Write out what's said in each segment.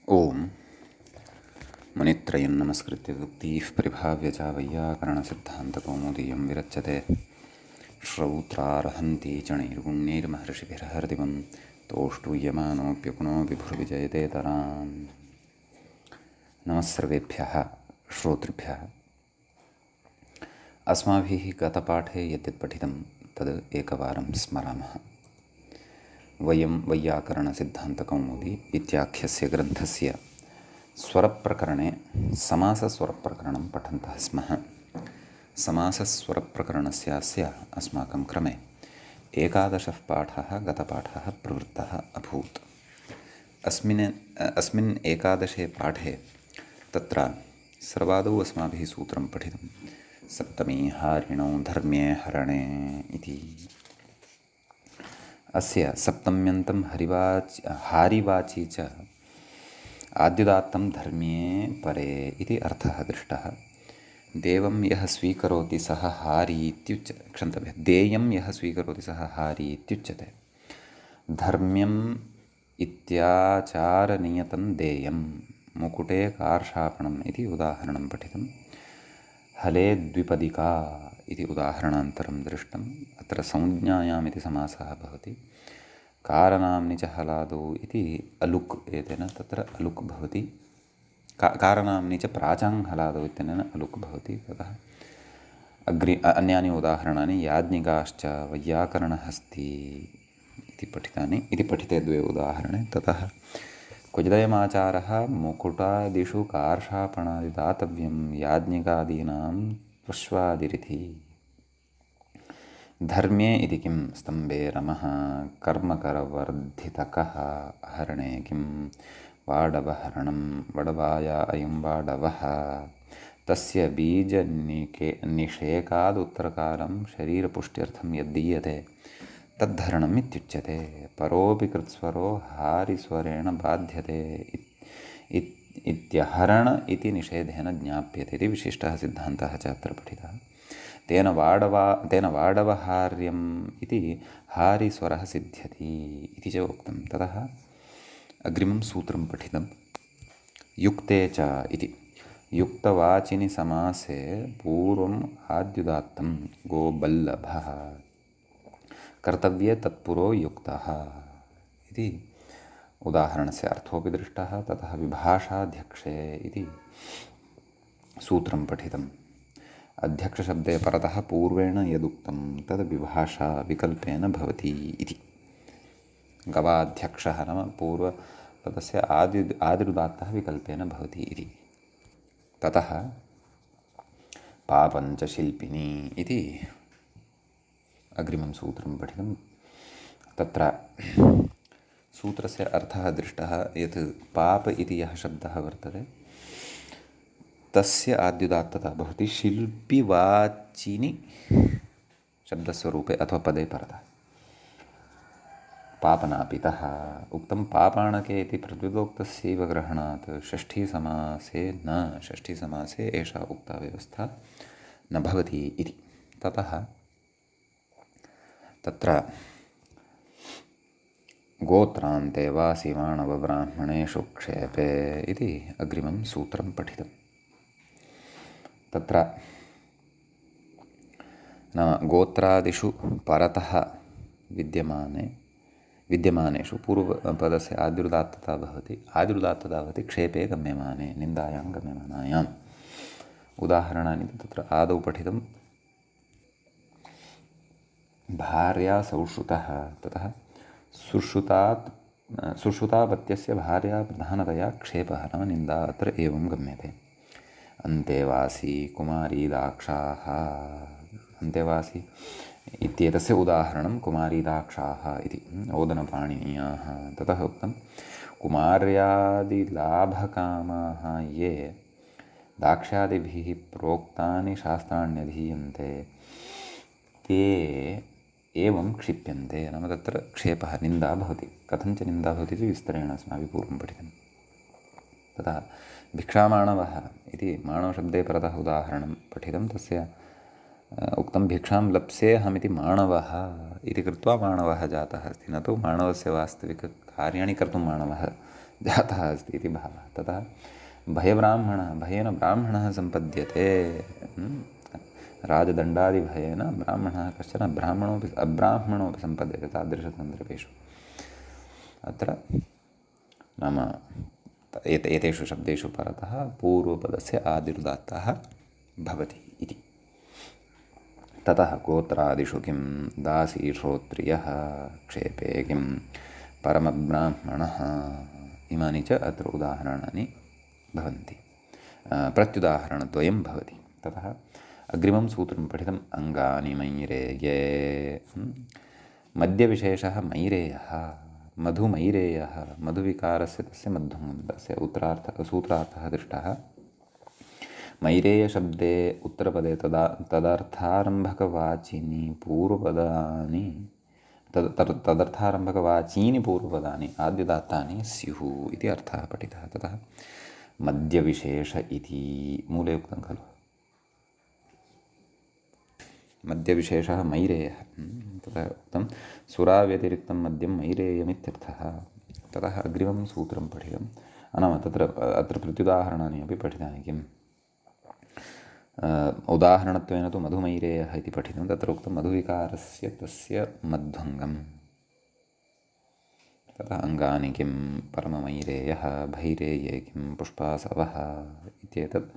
ओम मुनित्रयं नमस्कृत्य उक्तिः परिभाव्य च वैयाकरणसिद्धान्तकौमुदीयं विरच्यते। श्रौत्रार्हन्ति च नैर्गुण्यैर्महर्षिभिर्हरदिवं तोष्टूयमानोऽप्यपुनो विभुर्विजयतेतराम्। नमः सर्वेभ्यः श्रोतृभ्यः। अस्माभिः गतपाठे यद्यत् पठितं तद् एकवारं स्मरामः। वयं वैयाकरणसिद्धान्तकौमुदी इत्याख्यस्य ग्रन्थस्य स्वरप्रकरणे समासस्वरप्रकरणं पठन्तः स्मः। समासस्वरप्रकरणस्यास्य अस्माकं क्रमे 11 पाठः गतपाठः प्रवृत्तः अभूत्। अस्मिन् 11 पाठे तत्र सर्वादौ अस्माभिः सूत्रं पठितं सप्तमी हारिणौ धर्म्ये हरणे इति। अस्य सप्तम्यन्तं हारिवाची च आद्युदात्तं धर्म्ये परे इति अर्थः दृष्टः। देवं यः स्वीकरोति सः हारी इत्युच्यते। क्षन्तव्यः, देयं यः स्वीकरोति सः हारी इत्युच्यते। धर्म्यम् इत्याचारनियतं देयं मुकुटे कार्षापणम् इति उदाहरणं पठितं। हले द्विपदिका इति उदाहरणान्तरं दृष्टम्। अत्र संज्ञायाम् इति समासः भवति। कारनाम्नि च हलादौ इति अलुक् एतेन तत्र अलुक् भवति। कारनाम्नि च प्राचां हलादौ इत्यनेन अलुक् भवति। ततः अन्यानि उदाहरणानि याज्ञिकाश्च वैयाकरणहस्ती इति पठितानि। इति पठिते द्वे उदाहरणे। ततः क्वचिदयमाचारः मुकुटादिषु कार्षापणादिदातव्यं याज्ञिकादीनां पश्वादिरिति। धर्म्ये इति किं स्तम्भे रमः कर्मकरवर्धितकः हरणे किं वाडवहरणं वडवाय अयं वाडवः तस्य बीजनिषेकादुत्तरकालं शरीरपुष्ट्यर्थं यद्दीयते तद्धरणम् इत्युच्यते। परोऽपि कृत्स्वरो हारिस्वरेण बाध्यते इत्यहरण इति निषेधेन ज्ञाप्यते इति विशिष्टः सिद्धान्तः च अत्र पठितः। तेन वाडवहार्यम् इति हारिस्वरः सिद्ध्यति इति च उक्तं। ततः अग्रिमं सूत्रं पठितं युक्ते च इति। युक्तवाचिनि समासे पूर्वम् आद्युदात्तं गोबल्लभः कर्तव्ये तत्पुरो युक्तः इति उदाहरणस्य अर्थोऽपि दृष्टः। ततः विभाषाध्यक्षे इति सूत्रं पठितम्। अध्यक्षशब्दे परतः पूर्वेण यदुक्तं तद् विभाषा विकल्पेन भवति इति। गवाध्यक्षः नाम पूर्वपदस्य आदिरुदात्तः विकल्पेन भवति इति। ततः पापञ्च शिल्पिनी इति अग्रिमं सूत्रं पठितं। तत्र सूत्रस्य अर्थः दृष्टः यत् पाप इति यः शब्दः वर्तते तस्य आद्युदात्तता भवति शिल्पिवाचिनि शब्दस्वरूपे अथवा पदे परतः। पापनापितः उक्तं पापाणके इति प्रद्विदोक्तस्यैव ग्रहणात् षष्ठीसमासे एषा उक्ता व्यवस्था न भवति इति। ततः तत्र गोत्रान्ते वा सीमाणवब्राह्मणेषु क्षेपे इति अग्रिमं सूत्रं पठितम्। तत्र नाम गोत्रादिषु परतः विद्यमानेषु पूर्वपदस्य आदिरुदात्तता भवति। आदिरुदात्तता भवति क्षेपे गम्यमाने निन्दायां गम्यमानायाम्। उदाहरणानि तत्र आदौ पठितं भार्या सौश्रुतः। ततः सुश्रुतापत्यस्य भार्या प्रधानतया क्षेपः नाम निन्दा अत्र एवं गम्यते। अन्तेवासी कुमारी दाक्षाः अन्तेवासी इत्येतस्य उदाहरणं कुमारी दाक्षाः इति ओदनपाणिनीयाः। ततः उक्तं कुमार्यादिलाभकामाः ये दाक्ष्यादिभिः प्रोक्तानि शास्त्राण्यधीयन्ते ते एवं क्षिप्यन्ते नाम तत्र क्षेपः निन्दा भवति। कथञ्च निन्दा भवति इति विस्तरेण अस्माभिः पूर्वं पठितं। ततः भिक्षामाणवः इति माणवशब्दे परतः उदाहरणं पठितं। तस्य उक्तं भिक्षां लप्सेऽहमिति माणवः इति कृत्वा माणवः जातः अस्ति, न तु माणवस्य वास्तविककार्याणि कर्तुं माणवः जातः अस्ति इति भावः। ततः भयब्राह्मणः, भयेन ब्राह्मणः सम्पद्यते। राजदण्डादिभयेन ब्राह्मणः कश्चन ब्राह्मणोऽपि अब्राह्मणोऽपि सम्पद्यते तादृशसन्दर्भेषु। अत्र नाम एतेषु शब्देषु परतः पूर्वपदस्य आदिर्दात्तः भवति इति। ततः गोत्रादिषु किं दासी श्रोत्रियः क्षेपे किं परमब्राह्मणः, इमानि च अत्र उदाहरणानि भवन्ति, प्रत्युदाहरणद्वयं भवति। ततः अग्रिमं सूत्रं पठितम् अङ्गानि मैरेये। मद्यविशेषः मैरेयः, मधुमैरेयः, मधुविकारस्य तस्य मध्वं तस्य सूत्रार्थः दृष्टः। मैरेयशब्दे उत्तरपदे तदर्थारम्भकवाचिनि पूर्वपदानि तदर्थारम्भकवाचीनि पूर्वपदानि आद्यदात्तानि स्युः इति अर्थः पठितः। ततः मद्यविशेष इति मूले उक्तं खलु, मद्यविशेषः मैरेयः। ततः उक्तं सुराव्यतिरिक्तं मद्यं मैरेयमित्यर्थः। ततः अग्रिमं सूत्रं पठितं, नाम अत्र प्रत्युदाहरणानि अपि पठितानि। किम् उदाहरणत्वेन तु मधुमैरेयः इति पठितं, तत्र उक्तं मधुविकारस्य तस्य मध्वङ्गम्। ततः अङ्गानि किं परममैरेयः, भैरेये किं पुष्पासवः इत्येतत्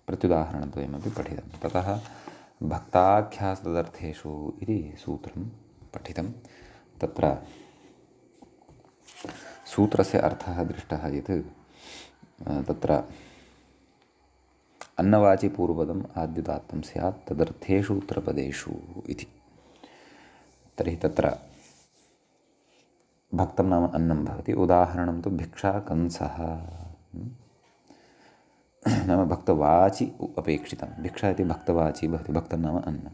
प्रत्युदाहरणद्वयमपि पठितं। ततः भक्ताख्यास्तदर्थेषु इति सूत्रं पठितं। तत्र सूत्रस्य अर्थः दृष्टः यत् तत्र अन्नवाचि पूर्वपदम् आद्युदात्तं स्यात् तदर्थेषु उत्तरपदेषु इति। तर्हि तत्र भक्तं नाम अन्नं भवति। उदाहरणं तु भिक्षाकंसः, नाम भक्तवाचि अपेक्षितं। भिक्षा इति भक्तवाचि भवति, भक्तं नाम अन्नं।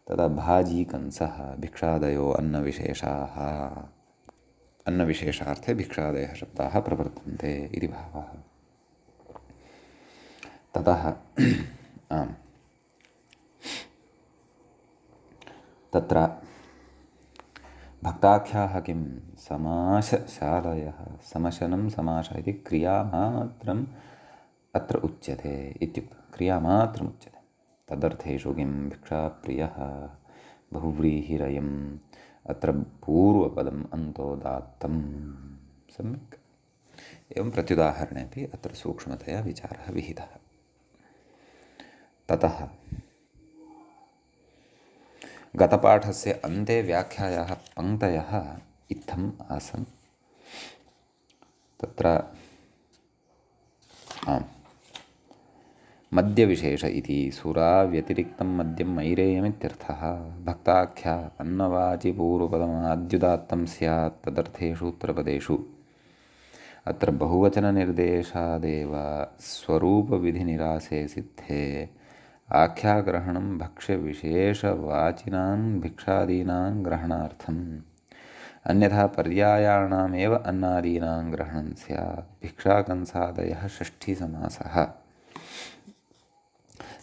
तदा भाजीकंसः, भिक्षादयो अन्नविशेषाः, अन्नविशेषार्थे भिक्षादयः शब्दाः प्रवर्तन्ते इति भावः। ततः तत्र भक्ताख्याः किं समासशालयः, समशनं समास इति क्रियामात्रम् अत्र उच्यते इत्युक्तं। क्रियामात्रम् उच्यते। तदर्थेषु किं भिक्षाप्रियः, बहुव्रीहिरयम्, अत्र पूर्वपदम् अन्तोदात्तं। सम्यक्। एवं प्रत्युदाहरणेपि अत्र सूक्ष्मतया विचारः विहितः। ततः गतपाठस्य अन्ते व्याख्यायाः पङ्क्तयः इत्थम् आसन्। तत्र मद्यविशेष इति सुराव्यतिरिक्तं मद्यं मैरेयमित्यर्थः। भक्ताख्या अन्नवाचि पूर्वपदमाद्युदात्तं स्यात् तदर्थेषु उत्तरपदेषु। अत्र बहुवचननिर्देशादेव स्वरूपविधिनिरासे सिद्धे आख्याग्रहणं भक्ष्यविशेषवाचिनां भिक्षादीनां ग्रहणार्थम्, अन्यथा पर्यायाणामेव अन्नादीनां ग्रहणं स्यात्। भिक्षाकंसादयः षष्ठीसमासः,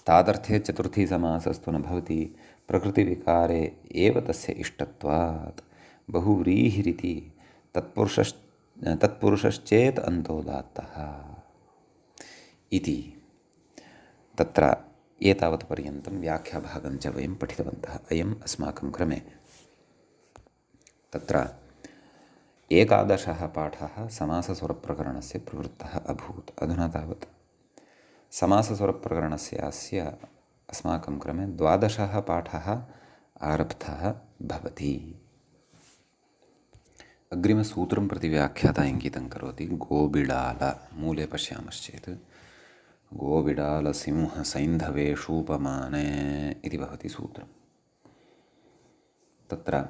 तादर्थे चतुर्थीसमासस्तु न भवति। प्रकृतिविकारे एव तस्य इष्टत्वात्। बहुव्रीहिरिति तत्पुरुषश्चेत् अन्तोदात्तः इति। तत्र एतावत् पर्यन्तं व्याख्याभागं च वयं पठितवन्तः। अयम् अस्माकं क्रमे तत्र 11 पाठः समासस्वरप्रकरणस्य प्रवृत्तः अभूत्। अधुना तावत् समासस्वरप्रकरणस्य अस्य अस्माकं क्रमे 12 पाठः आरब्धः भवति। अग्रिमसूत्रं प्रति व्याख्याता इङ्गितं करोति गोबिडाल। मूले पश्यामश्चेत् गोबिडालसिंहसैन्धवेषूपमाने इति भवति सूत्रं। तत्र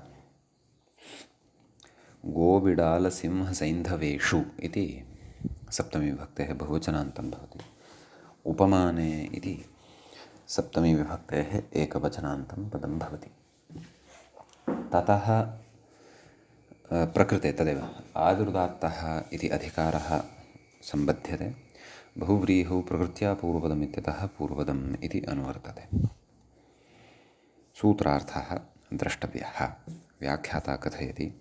गोबिडालसिंहसैन्धवेषु इति सप्तमीविभक्तेः बहुवचनान्तं भवति। उपमाने इति सप्तमीविभक्तेः एकवचनान्तं पदं भवति। ततः प्रकृते तदेव आदिरुदात्तः इति अधिकारः सम्बध्यते। बहुव्रीहौ प्रकृत्या पूर्वपदम् इत्यतः पूर्वपदम् इति अनुवर्तते। सूत्रार्थः द्रष्टव्यः। व्याख्याता कथयति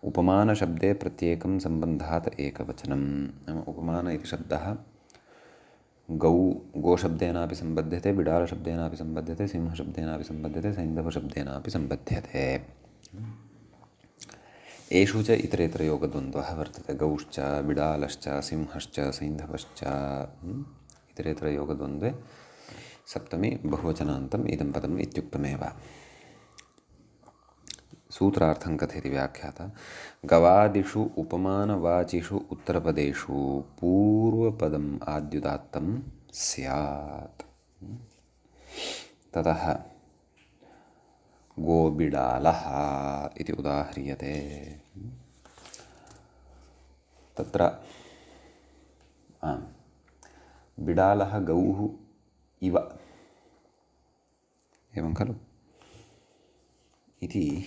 उपमानशब्दे प्रत्येकं सम्बन्धात् एकवचनं। नाम उपमान इति शब्दः गोशब्देनापि सम्बध्यते, बिडालशब्देनापि सम्बध्यते, सिंहशब्देनापि सम्बध्यते, सैन्धवशब्देनापि सम्बध्यते। एषु च इतरेतरयोगद्वन्द्वः वर्तते। गौश्च, बिडालश्च, सिंहश्च, सैन्धवश्च। इतरेतरयोगद्वन्द्वे सप्तमी बहुवचनान्तम् इदं पदम् इत्युक्तमेव। सूत्रार्थं कथयति व्याख्याता। गवादिषु उपमानवाचिषु उत्तरपदेषु पूर्वपदम् आद्युदात्तं स्यात्। ततः गोबिडालः इति उदाह्रियते। तत्र बिडालः गौः इव, एवं खलु इति।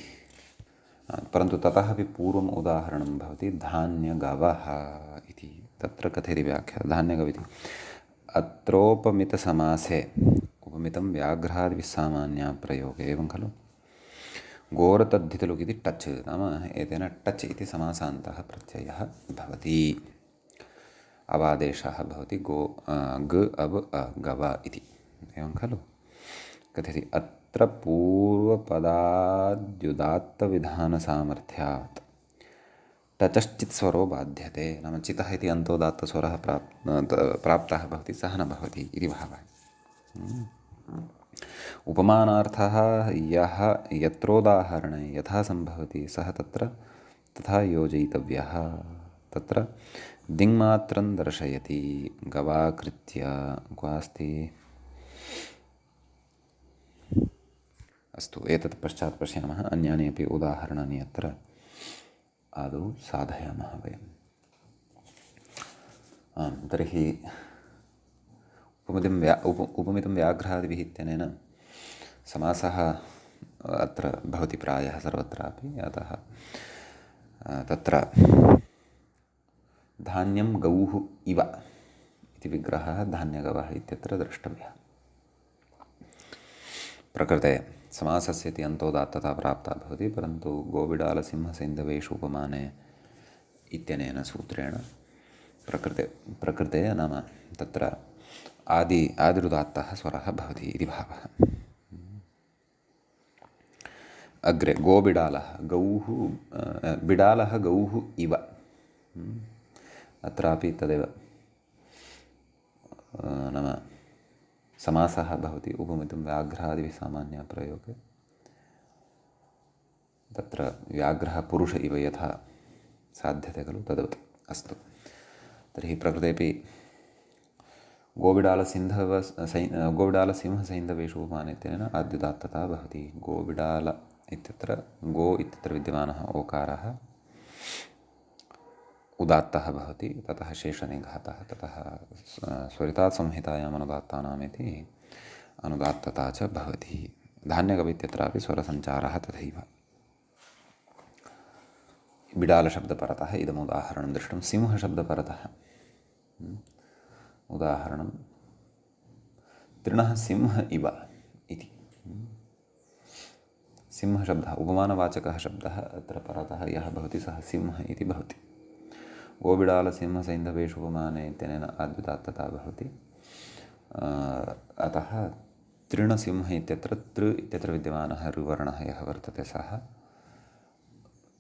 परन्तु ततः अपि पूर्वम् उदाहरणं भवति धान्यगवः इति। तत्र कथयति व्याख्या धान्यगव इति अत्रोपमितसमासे उपमितं व्याघ्रादिभिः सामान्या प्रयोगे, एवं खलु। गोरतद्धितलुक् इति टच्, नाम एतेन टच् इति समासान्तः प्रत्ययः भवति, अवादेशः भवति गो ग अव अ गव इति, एवं खलु। कथयति अत्र पूर्वपदाद्युदात्तविधानसामर्थ्यात् टचश्चित् स्वरो बाध्यते। नाम चितः इति अन्तोदात्तस्वरः प्राप्तः भवति, सः न भवति इति भावः। उपमानार्थः यत्रोदाहरणे यथा सम्भवति सः तत्र तथा योजयितव्यः। तत्र दिङ्मात्रं दर्शयति गवाकृत्य क्वास्ति। अस्तु, एतत् पश्चात् पश्यामः। अन्यानि अपि उदाहरणानि अत्र आदौ साधयामः वयम्। तर्हि उपमितं व्याघ्रादिभिः इत्यनेन समासः अत्र भवति प्रायः सर्वत्रापि। अतः तत्र धान्यं गौः इव इति विग्रहः धान्यगवः इत्यत्र द्रष्टव्यः। प्रकृते समासस्य इति अन्तोदात्तता प्राप्ता भवति, परन्तु गोबिडालसिंहसैन्धवेषु उपमाने इत्यनेन सूत्रेण प्रकृते नाम तत्र आदिरुदात्तः स्वरः भवति इति भावः। अग्रे गोबिडालः गौः बिडालः गौः इव, अत्रापि तदेव नाम समासः भवति उपमितं व्याघ्रादिभिः सामान्य प्रयोगे। तत्र व्याघ्रः पुरुष इव यथा साध्यते खलु तद्वत्। अस्तु, तर्हि प्रकृतेपि गोबिडालसिंहसैन्धवेषु उपमानेन आद्युदात्तता भवति। गोबिडाल इत्यत्र गो इत्यत्र विद्यमानः ओकारः उदात्तः भवति, ततः शेषनिघातः, ततः स्वरितात् संहितायाम् अनुदात्तानामिति अनुदात्तता च भवति। धान्यगव इत्यत्रापि स्वरसञ्चारः तथैव। बिडालशब्दपरतः इदम् उदाहरणं दृष्टं। सिंहशब्दपरतः उदाहरणं तृणः सिंह इव इति। सिंहशब्दः उपमानवाचकः शब्दः, अत्र परतः यः भवति सः सिंह इति भवति। गोबिडालसिंहसैन्धवेषु उपमाने इत्यनेन आद्युदात्तता भवति। अतः तृणसिंह इत्यत्र तृ इत्यत्र विद्यमानः ऋवर्णः यः वर्तते सः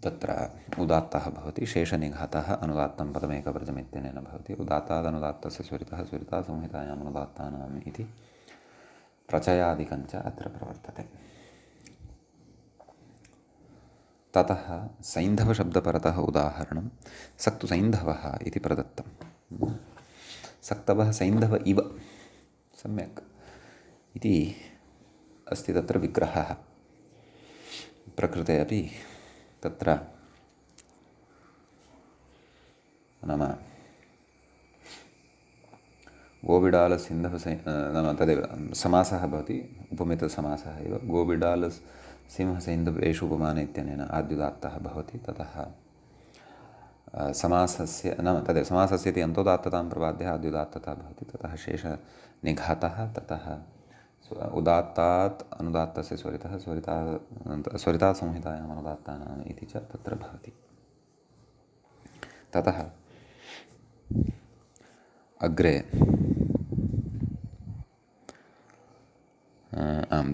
तत्र उदात्तः भवति। शेषनिघातः अनुदात्तं पदमेकवर्जम् इत्यनेन भवति। उदात्तादनुदात्तस्य स्वरितः स्वरितात् संहितायाम् अनुदात्तानाम् इति प्रचयादिकञ्च अत्र प्रवर्तते। ततः सैन्धवशब्दपरतः उदाहरणं सक्तु सैन्धवः इति प्रदत्तं। सक्तवः सैन्धव इव, सम्यक् इति अस्ति तत्र विग्रहः। प्रकृते अपि तत्र नाम नाम तदेव समासः भवति, उपमितसमासः एव। गोबिडालसिंहसैन्धवेषु उपमाने इत्यनेन आद्युदात्तः भवति। ततः समासस्य नाम तदेव समासस्य इति अन्तोदात्ततां प्रबाद्य आद्युदात्तता भवति। ततः शेषनिघातः, ततः उदात्तात् अनुदात्तस्य स्वरितः स्वरितात् संहितायाम् अनुदात्तानाम् इति च तत्र भवति। ततः अग्रे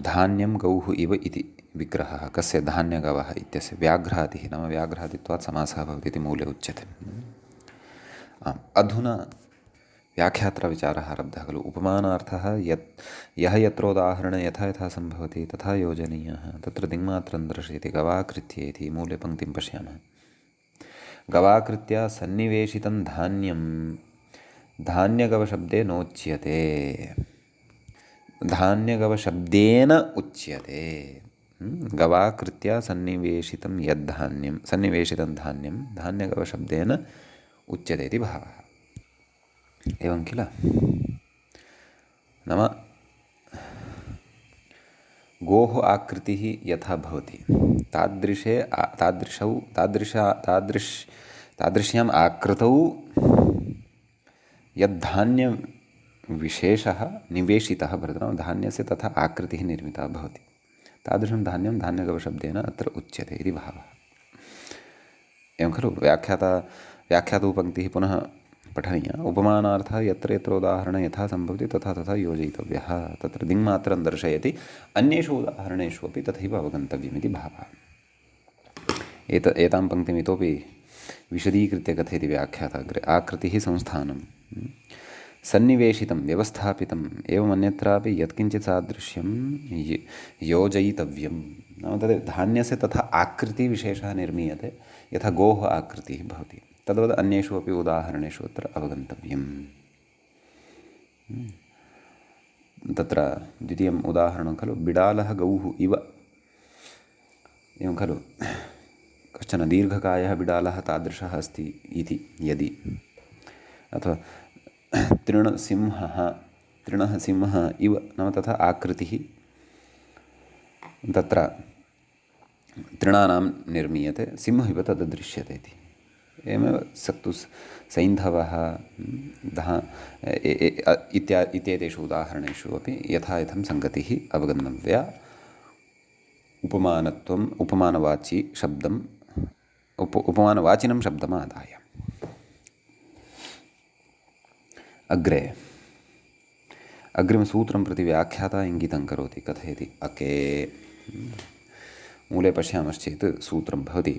धान्यं गौः इव इति विग्रहः कस्य धान्यगवः इत्यस्य व्याघ्रादिः नाम व्याघ्रादित्वात् समासः भवति इति मूले उच्यते। अधुना व्याख्यात्र विचारः आरब्धः खलु। उपमानार्थः यः यत्रोदाहरणे यथा यथा सम्भवति तथा योजनीयः तत्र दिङ्मात्रं दर्शयति गवाकृत्ये इति मूले पङ्क्तिं पश्यामः। गवाकृत्या सन्निवेशितं धान्यं धान्यगवशब्दे नोच्यते, धान्यगवशब्देन उच्यते। गवाकृत्या सन्निवेशितं यद्धान्यं सन्निवेशितं धान्यं धान्यगवशब्देन उच्यते इति भावः। एवं किल। नाम गोः आकृतिः यथा भवति तादृश्याम् आकृतौ यद्धान्यविशेषः निवेशितः भवति नाम धान्यस्य तथा आकृतिः निर्मिता भवति तादृशं धान्यं धान्यगवशब्देन अत्र उच्यते इति भावः। एवं खलु। व्याख्यातौ पङ्क्तिः पुनः पठनीया। उपमानार्थः यत्र यत्र उदाहरणे यथा सम्भवति तथा तथा योजयितव्यः तत्र दिङ्मात्रं दर्शयति अन्येषु उदाहरणेषु अपि तथैव अवगन्तव्यम् इति भावः। एतां पङ्क्तिम् इतोपि विशदीकृत्य कथयति व्याख्याता अग्रे। आकृतिः संस्थानं सन्निवेशितं व्यवस्थापितम् एवम् अन्यत्रापि यत्किञ्चित् सादृश्यं योजयितव्यं नाम तद् धान्यस्य तथा आकृतिविशेषः निर्मीयते यथा गोः आकृतिः भवति तद्वद् अन्येषु अपि उदाहरणेषु अत्र अवगन्तव्यम्। तत्र द्वितीयम् उदाहरणं खलु बिडालः गौः इव। एवं खलु। कश्चन दीर्घकायः बिडालः तादृशः अस्ति इति यदि अथवा तृणः सिंहः इव नाम तथा आकृतिः तत्र तृणानां निर्मीयते सिंहः इव तद् दृश्यते इति। एवमेव सक्तु सैन्धवः इत्यादिषु उदाहरणेषु अपि यथा यथं सङ्गतिः अवगन्तव्या। उपमानवाची शब्दम् उपमानवाचिनं शब्दम् आदाय। अग्रे अग्रिमसूत्रं प्रति व्याख्याता इङ्गितं करोति कथयति अके। मूले पश्यामश्चेत् सूत्रं भवति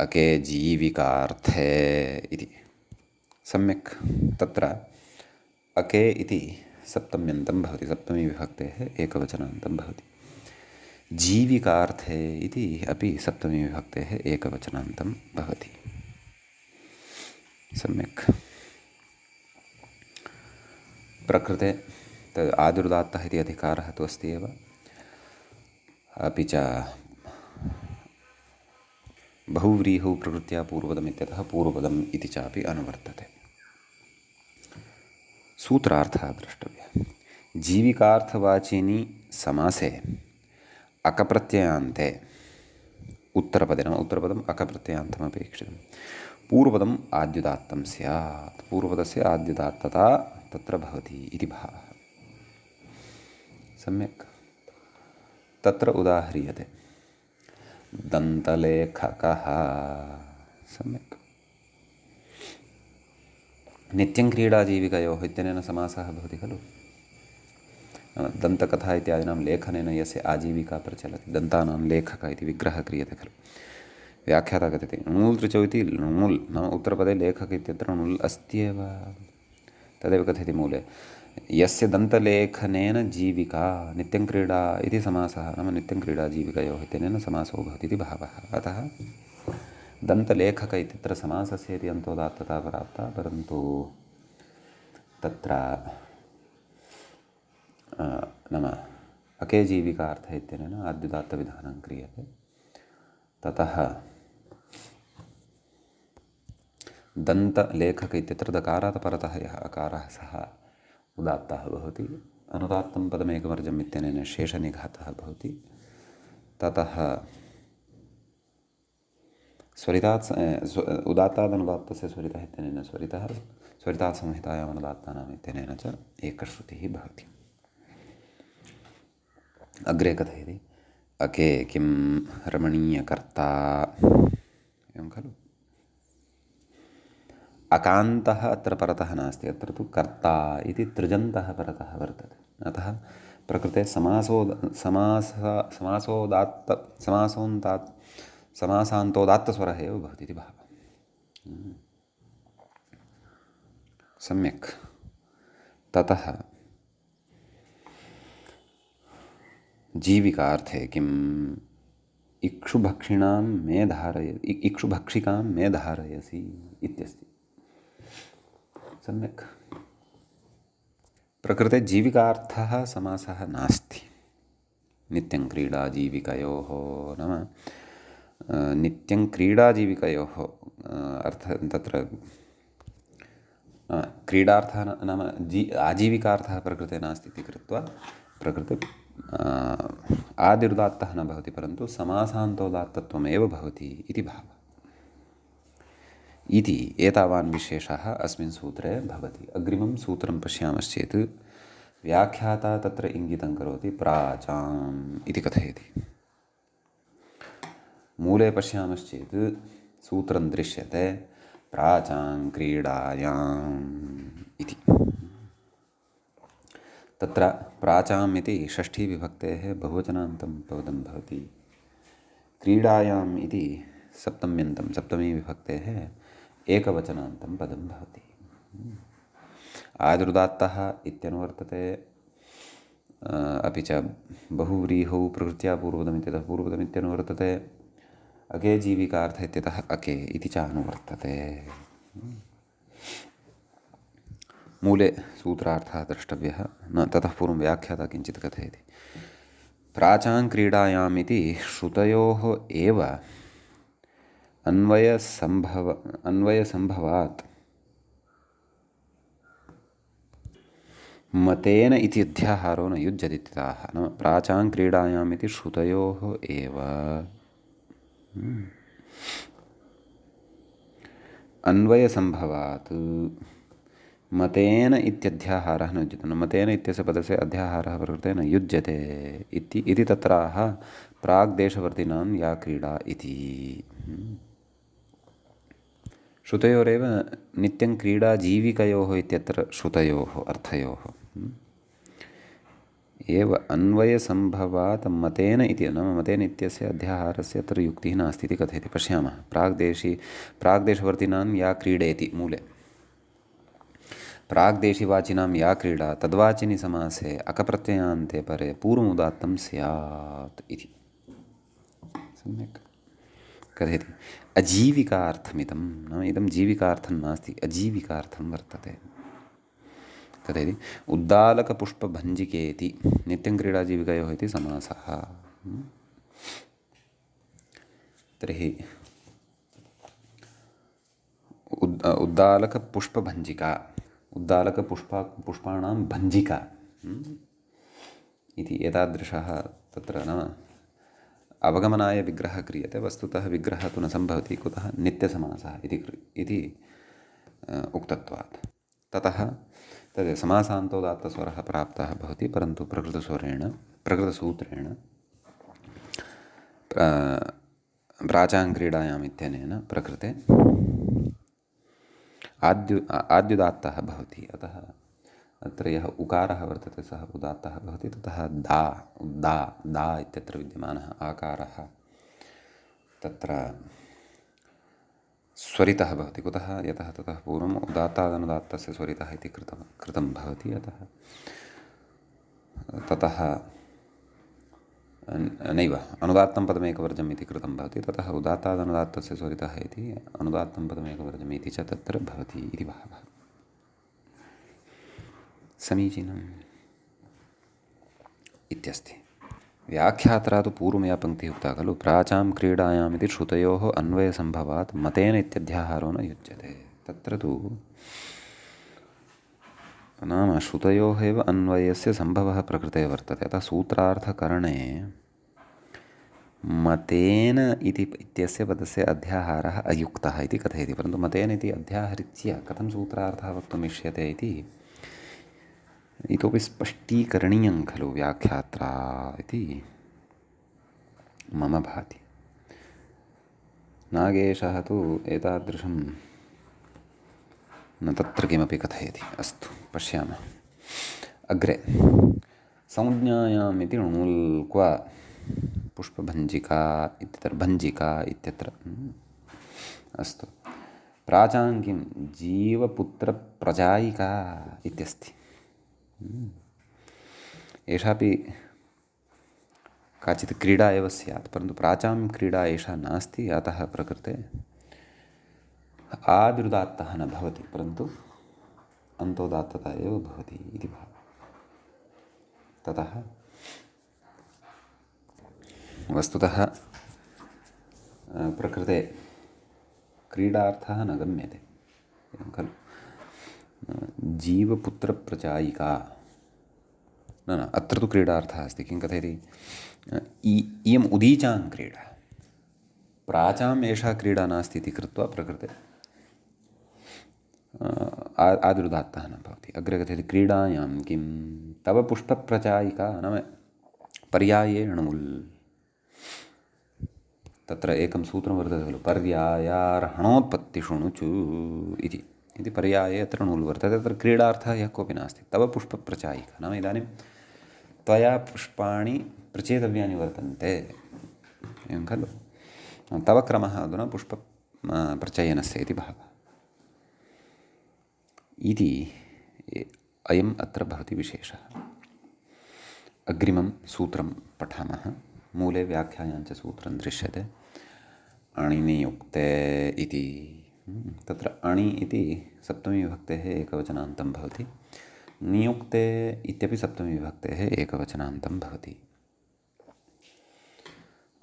अके जीविकार्थे इति। सम्यक्। तत्र अके इति सप्तम्यन्तं भवति सप्तमी विभक्तेः एकवचनान्तं भवति। जीविकार्थे इति अपि सप्तमी विभक्तेः एकवचनान्तं भवति। सम्यक्। प्रकृते तद् आदिरुदात्तः इति अधिकारः तु अस्ति एव। अपि च बहुव्रीहौ प्रकृत्या पूर्वपदम् इत्यतः पूर्वपदम् इति चापि अनुवर्तते। सूत्रार्थः द्रष्टव्यः। जीविकार्थवाचिनि समासे अकप्रत्ययान्ते उत्तरपदे नाम उत्तरपदम् अकप्रत्ययान्तमपेक्षितं पूर्वपदम् आद्युदात्तं स्यात्। पूर्वपदस्य आद्युदात्तता तत्र भवति इति भावः। सम्यक्। तत्र उदाह्रियते दन्तलेखकः। सम्यक्। नित्यं क्रीडाजीविकयोः इत्यनेन समासः भवति खलु। दन्तकथा इत्यादीनां लेखनेन यस्य आजीविका प्रचलति दन्तानां लेखकः इति विग्रहः क्रियते खलु। व्याख्याता कथयति णुल् त्रिचौ इति णुल् नाम उत्तरपदे लेखक इत्यत्र णुल् अस्त्येव। तदेव कथयति मूले यस्य दन्तलेखनेन जीविका नित्यं क्रीडा इति समासः नाम नित्यं क्रीडा जीविकयोः इत्यनेन समासो भवति इति भावः। अतः दन्तलेखक इत्यत्र समासस्य इति अन्तोदात्तता प्राप्ता परन्तु तत्र नाम अके जीविकार्थ इत्यनेन आद्युदात्तविधानं क्रियते। ततः दन्तलेखक इत्यत्र दकारात् परतः यः अकारः सः उदात्तः भवति। अनुदात्तं पदमेकवर्जम् इत्यनेन शेषनिघातः भवति। ततः स्वरितात् उदात्तादनुदात्तस्य स्वरितः इत्यनेन स्वरितात् संहितायाम् अनुदात्तानाम् इत्यनेन च एकश्रुतिः भवति। अग्रे कथयति अके किं रमणीयकर्ता। एवं खलु। अकान्तः अत्र परतः नास्ति, अत्र तु कर्ता इति तृजन्तः परतः वर्तते। अतः प्रकृते समासान्तोदात्तस्वरः एव भवति इति भावः। सम्यक्। ततः जीविकार्थे किम् इक्षुभक्षिणां मे इक्षुभक्षिकां मे धारयसि इत्यस्ति। सम्यक्। प्रकृते जीविकार्थः समासः नास्ति। नित्यं क्रीडाजीविकयोः नाम नित्यं क्रीडाजीविकयोः अर्थः तत्र क्रीडार्थः नाम आजीविकार्थः प्रकृते नास्ति इति कृत्वा प्रकृते आदिरुदात्तः न भवति, परन्तु समासान्तोदात्तत्वमेव भवति इति भावः। इति एतावान् विशेषः अस्मिन् सूत्रे भवति। अग्रिमं सूत्रं पश्यामश्चेत् व्याख्याता तत्र इङ्गितं करोति प्राचाम् इति कथयति। मूले पश्यामश्चेत् सूत्रं दृश्यते प्राचां क्रीडायाम् इति। तत्र प्राचाम् इति षष्ठीविभक्तेः बहुवचनान्तं पदं भवति। क्रीडायाम् इति सप्तम्यन्तं सप्तमीविभक्तेः एकवचनान्तं पदं भवति। आदिरुदात्तः इत्यनुवर्तते, अपि च बहुव्रीहौ प्रकृत्या पूर्वपदमित्यतः पूर्वपदमित्यनुवर्तते, अके जीविकार्थ इत्यतः अके इति च अनुवर्तते। मूले सूत्रार्थः द्रष्टव्यः, न ततः पूर्वं व्याख्याता किञ्चित् कथयति। प्राचां क्रीडायाम् इति श्रुतयोः एव अन्वयसम्भवात् मतेन इति अध्याहारो न युज्यते इत्यतः। नाम प्राचां क्रीडायाम् इति श्रुतयोः एव अन्वयसम्भवात् मतेन इत्यध्याहारः न युज्यते। न मतेन इत्यस्य पदस्य अध्याहारः प्रकृते न युज्यते इति तत्राह प्राग्देशवर्तिनां या क्रीडा इति। श्रुतयोरेव नित्यं क्रीडा जीविकयोः इत्यत्र श्रुतयोः अर्थयोः एव अन्वयसम्भवात् मतेन इति, नाम मतेन इत्यस्य अध्याहारस्य अत्र युक्तिः नास्ति इति कथयति। पश्यामः। प्राग्देशवर्तिनां या क्रीडेति मूले प्राग्देशिवाचिनां या क्रीडा तद्वाचिनि समासे अकप्रत्ययान्ते परे पूर्वमुदात्तं स्यात् इति। सम्यक् कथयति। अजीविकार्थमिदं, नाम इदं जीविकार्थं नास्ति, अजीविकार्थं वर्तते। कथयति। उद्दालकपुष्पभञ्जिकेति नित्यं क्रीडाजीविकयोः इति समासः। तर्हि उद्दालकपुष्पभञ्जिका, पुष्पाणां भञ्जिका इति एतादृशः तत्र न अवगमनाय विग्रहः क्रियते। वस्तुतः विग्रहः तु न सम्भवति, कुतः नित्यसमासः इति उक्तत्वात्। ततः तद् समासान्तोदात्तस्वरः प्राप्तः भवति, परन्तु प्रकृतसूत्रेण प्राचां क्रीडायाम् इत्यनेन प्रकृते आद्युदात्तः भवति। अतः अत्र यः उकारः वर्तते सः उदात्तः भवति। ततः दा इत्यत्र विद्यमानः आकारः तत्र स्वरितः भवति। कुतः? यतः ततः पूर्वम् उदात्तादनुदात्तस्य स्वरितः इति कृतं भवति। अतः ततः नैव अनुदात्तं पदमेकवर्जम् इति कृतं भवति। ततः उदात्तादनुदात्तस्य स्वरितः इति अनुदात्तं पदमेकवर्जम् इति च तत्र भवति इति भावः। समीचीनम् इत्यस्ति। व्याख्यात्रा तु पूर्वमेव पङ्क्तिः उक्ता खलु, प्राचां क्रीडायाम् इति श्रुतयोः अन्वयसम्भवात् मतेन इत्यध्याहारो न युज्यते। तत्र तु नाम श्रुतयोः एव अन्वयस्य सम्भवः प्रकृते वर्तते। अतः सूत्रार्थकरणे मतेन इत्यस्य पदस्य अध्याहारः अयुक्तः इति कथयति। परन्तु मतेन इति अध्याहृत्य कथं सूत्रार्थः वक्तुम् इष्यते इति इतोपि स्पष्टीकरणीयं खलु व्याख्यात्रा इति मम भाति। नागेशः तु एतादृशं न तत्र किमपि कथयति। अस्तु, पश्यामः अग्रे। संज्ञायाम् इति णुल् क्व पुष्पभञ्जिका इत्यत्र भञ्जिका इत्यत्र। अस्तु, प्राचां किं जीवपुत्रप्रजायिका इत्यस्ति। एषापि काचित् क्रीडा एव स्यात्, परन्तु प्राचां क्रीडा एषा नास्ति। अतः प्रकृते आदिरुदात्तः न भवति, परन्तु अन्तोदात्तता एव भवति इति भावः। ततः वस्तुतः प्रकृते क्रीडार्थः न गम्यते, एवं खलु। जीवपुत्रप्रचायिका न न, अत्र तु क्रीडार्थः अस्ति। किं कथयति? इयम् उदीचां क्रीडा, प्राचाम् एषा क्रीडा नास्ति इति कृत्वा प्रकृते आदिरुदात्तः न भवति। अग्रे कथयति क्रीडायां किं तव पुष्पप्रचायिका, नाम पर्याये णुल्। तत्र एकं सूत्रं वर्तते खलु, पर्यायार्हणोत्पत्तिषु णुचु इति पर्याये अत्र णुल् वर्तते। तत्र क्रीडार्थः यः कोऽपि नास्ति। तव पुष्पप्रचायिका नाम इदानीं त्वया पुष्पाणि प्रचेतव्यानि वर्तन्ते, एवं खलु। तव क्रमः अधुना पुष्प प्रचयनस्य इति भावः। इति अयम् अत्र भवति विशेषः। अग्रिमं सूत्रं पठामः। मूले व्याख्यायाञ्च सूत्रं दृश्यते। अणिनियुक्ते इति। तत्र अणि इति सप्तमीविभक्तेः एकवचनान्तं भवति। नियुक्ते इत्यपि सप्तमीविभक्तेः एकवचनान्तं भवति।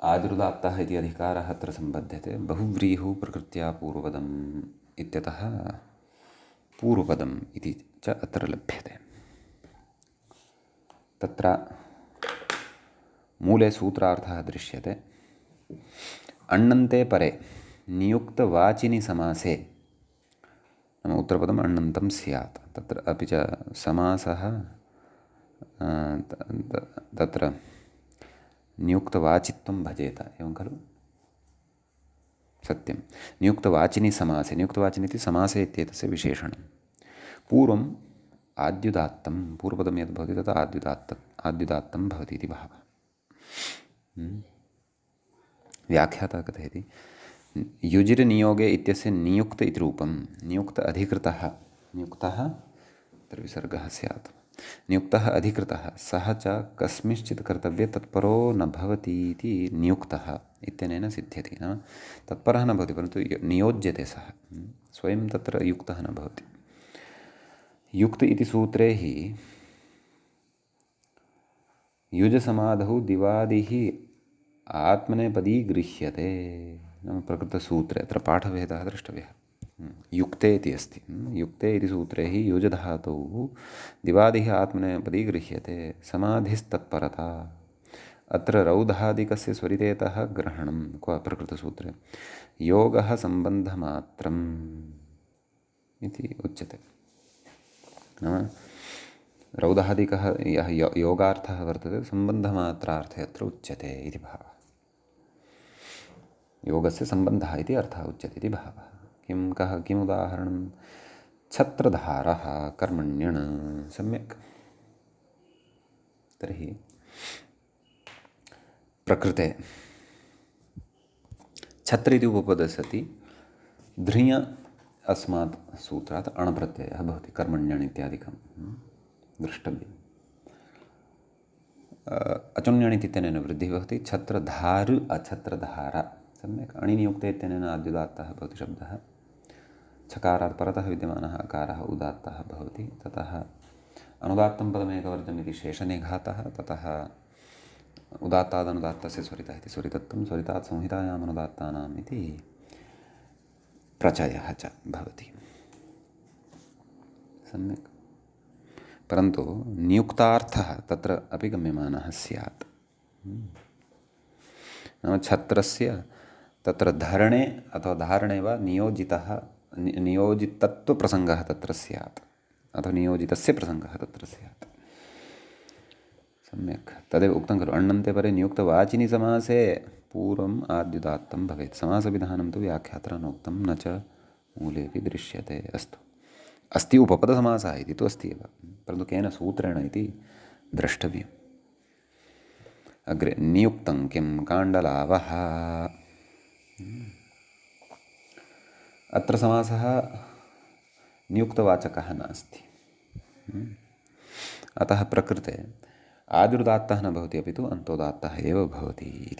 आदिरुदात्तः इति अधिकारः अत्र सम्बध्यते। बहुव्रीहिः प्रकृत्या पूर्वपदम् इत्यतः पूर्वपदम् इति च अत्र लभ्यते। तत्र मूले सूत्रार्थः दृश्यते। अण्णन्ते परे नियुक्तवाचिनि समासे, नाम उत्तरपदम् अण्णन्तं स्यात्। तत्र अपि च समासः तत्र नियुक्तवाचित्वं भजेत, एवं खलु। सत्यं, नियुक्तवाचिनि समासे, नियुक्तवाचिनि इति समासे इत्येतस्य विशेषणं। पूर्वम् आद्युदात्तं, पूर्वपदं यद् भवति तत् आद्युदात्तं भवति इति भावः। व्याख्याता कथयति युजिर्नियोगे इत्यस्य नियुक्त इति रूपं। नियुक्त अधिकृतः, नियुक्तः तत्र विसर्गः स्यात्। नियुक्तः अधिकृतः सः च कस्मिंश्चित् कर्तव्ये तत्परो न भवति इति नियुक्तः इत्यनेन सिद्ध्यति। नाम तत्परः न भवति, परन्तु नियोज्यते सः, स्वयं तत्र युक्तः न भवति। युक्त इति सूत्रे हि युजसमाधौ दिवादिः आत्मनेपदी गृह्यते। नाम प्रकृतसूत्रे अत्र पाठभेदः द्रष्टव्यः। युक्ते इति अस्ति। युक्ते इति सूत्रे हि युजधातौ दिवादिः आत्मनेपदी गृह्यते। समाधिस्तत्परता। अत्र रौधादिकस्य स्वरितेतः ग्रहणं क्व प्रकृतसूत्रे योगः सम्बन्धमात्रम् इति उच्यते। नाम रौधादिकः यः योगार्थः वर्तते सम्बन्धमात्रार्थे अत्र उच्यते इति भावः। योगस्य सम्बन्धः इति अर्थः उच्यते इति भावः। किम् उदाहरणं? छत्रधारः कर्मण्यण्। सम्यक्। तर्हि प्रकृते छत्र इति उपपदे सति धृञ अस्मात् सूत्रात् अणप्रत्ययः भवति। कर्मण्यण् इत्यादिकं द्रष्टव्यम्। अचुण्यण् इत्यनेन वृद्धिः भवति। छत्रधारु अछत्रधार। सम्यक्। अणिनियुक्ते इत्यनेन आद्युदात्तः भवति शब्दः। छकारात् परतः विद्यमानः अकारः उदात्तः भवति। ततः अनुदात्तं पदमेकवर्जम् इति शेषनिघातः। ततः उदात्तादनुदात्तस्य स्वरितः इति स्वरितत्वं। स्वरितात् संहितायाम् अनुदात्तानाम् इति प्रचयः च भवति। सम्यक्। परन्तु नियुक्तार्थः तत्र अपि गम्यमानः स्यात्। नाम छत्रस्य तत्र धरणे अथवा धारणे वा नियोजितत्वप्रसङ्गः तत्र स्यात्, अथवा नियोजितस्य प्रसङ्गः तत्र स्यात्। सम्यक्। तदेव उक्तं खलु, अण्णन्ते परे नियुक्तवाचिनि समासे पूर्वम् आद्युदात्तं भवेत्। समासविधानं तु व्याख्यात्रा नोक्तं, न च मूलेऽपि दृश्यते। अस्तु, अस्ति उपपदसमासः इति तु अस्ति एव, परन्तु केन सूत्रेण इति द्रष्टव्यम्। अग्रे नियुक्तं किं काण्डलावः। अत्र समासः नियुक्तवाचकः नास्ति, अतः प्रकृते आदिरुदात्तः न भवति, अपि तु अन्तोदात्तः एव भवति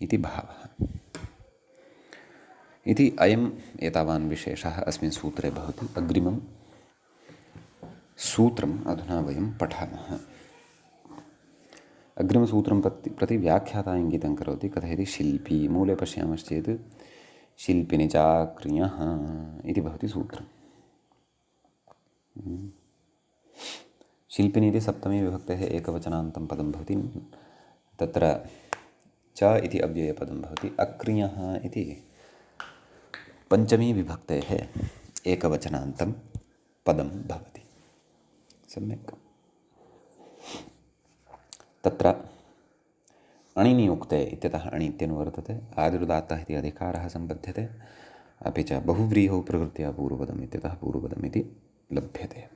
इति भावः। इति अयम् एतावान् विशेषः अस्मिन् सूत्रे भवति। अग्रिमं सूत्रम् अधुना वयं पठामः। अग्रिमसूत्रं प्रति व्याख्याता इङ्गितं करोति। कथयति शिल्पी। मूले पश्यामश्चेत् शिल्पिनि चाक्रियः इति भवति सूत्रम्। शिल्पिनि इति सप्तमी विभक्तेः एकवचनान्तं पदं भवति। तत्र च इति अव्ययपदं भवति। अक्रियः इति पञ्चमी विभक्तेः एकवचनान्तं पदं भवति। सम्यक्। तत्र अणिनियुक्ते इत्यतः अणि इत्यनुवर्तते। आदिरुदात्तः इति अधिकारः सम्बध्यते। अपि च बहुव्रीहौ प्रकृत्या पूर्वपदम् इत्यतः पूर्वपदम् इति लभ्यते।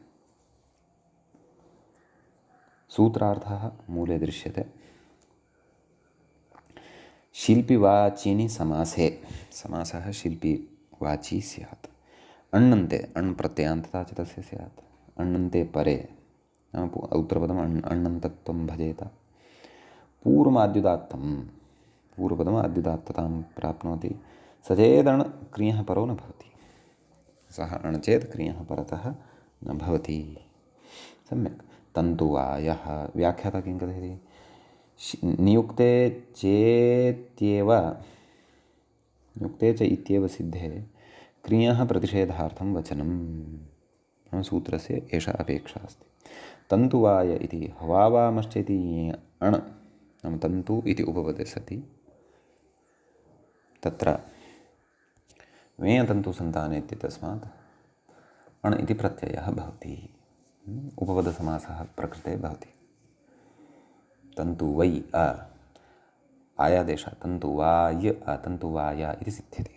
सूत्रार्थः मूले दृश्यते। शिल्पिवाचिनि समासे, समासः शिल्पिवाची स्यात्। अण्णन्ते, अण् प्रत्ययान्तता च तस्य स्यात्। अण्णन्ते परे, उत्तरपदम् अण्णन्तत्वं भजेत। पूर्वमाद्युदात्तं, पूर्वपदम् आद्युदात्ततां प्राप्नोति। स चेदण् क्रियः परो न भवति। सः अण् चेत् क्रियः परतः न भवति। सम्यक्। तन्तुवायः। व्याख्याता किं कथयति? नियुक्ते चेत्येव, नियुक्ते च इत्येव सिद्धे क्रियः प्रतिषेधार्थं वचनं। सूत्रस्य एषा अपेक्षा अस्ति। तन्तुवाय इति हवावामश्चेति अण् नाम तन्तु इति उपपदे सति तत्र वेयतन्तुसन्ताने इत्यतस्मात् अण् इति प्रत्ययः भवति। उपपदसमासः प्रकृते भवति। तन्तु वै अ आयादेश तन्तुवाय तन्तुवाय इति सिद्ध्यति।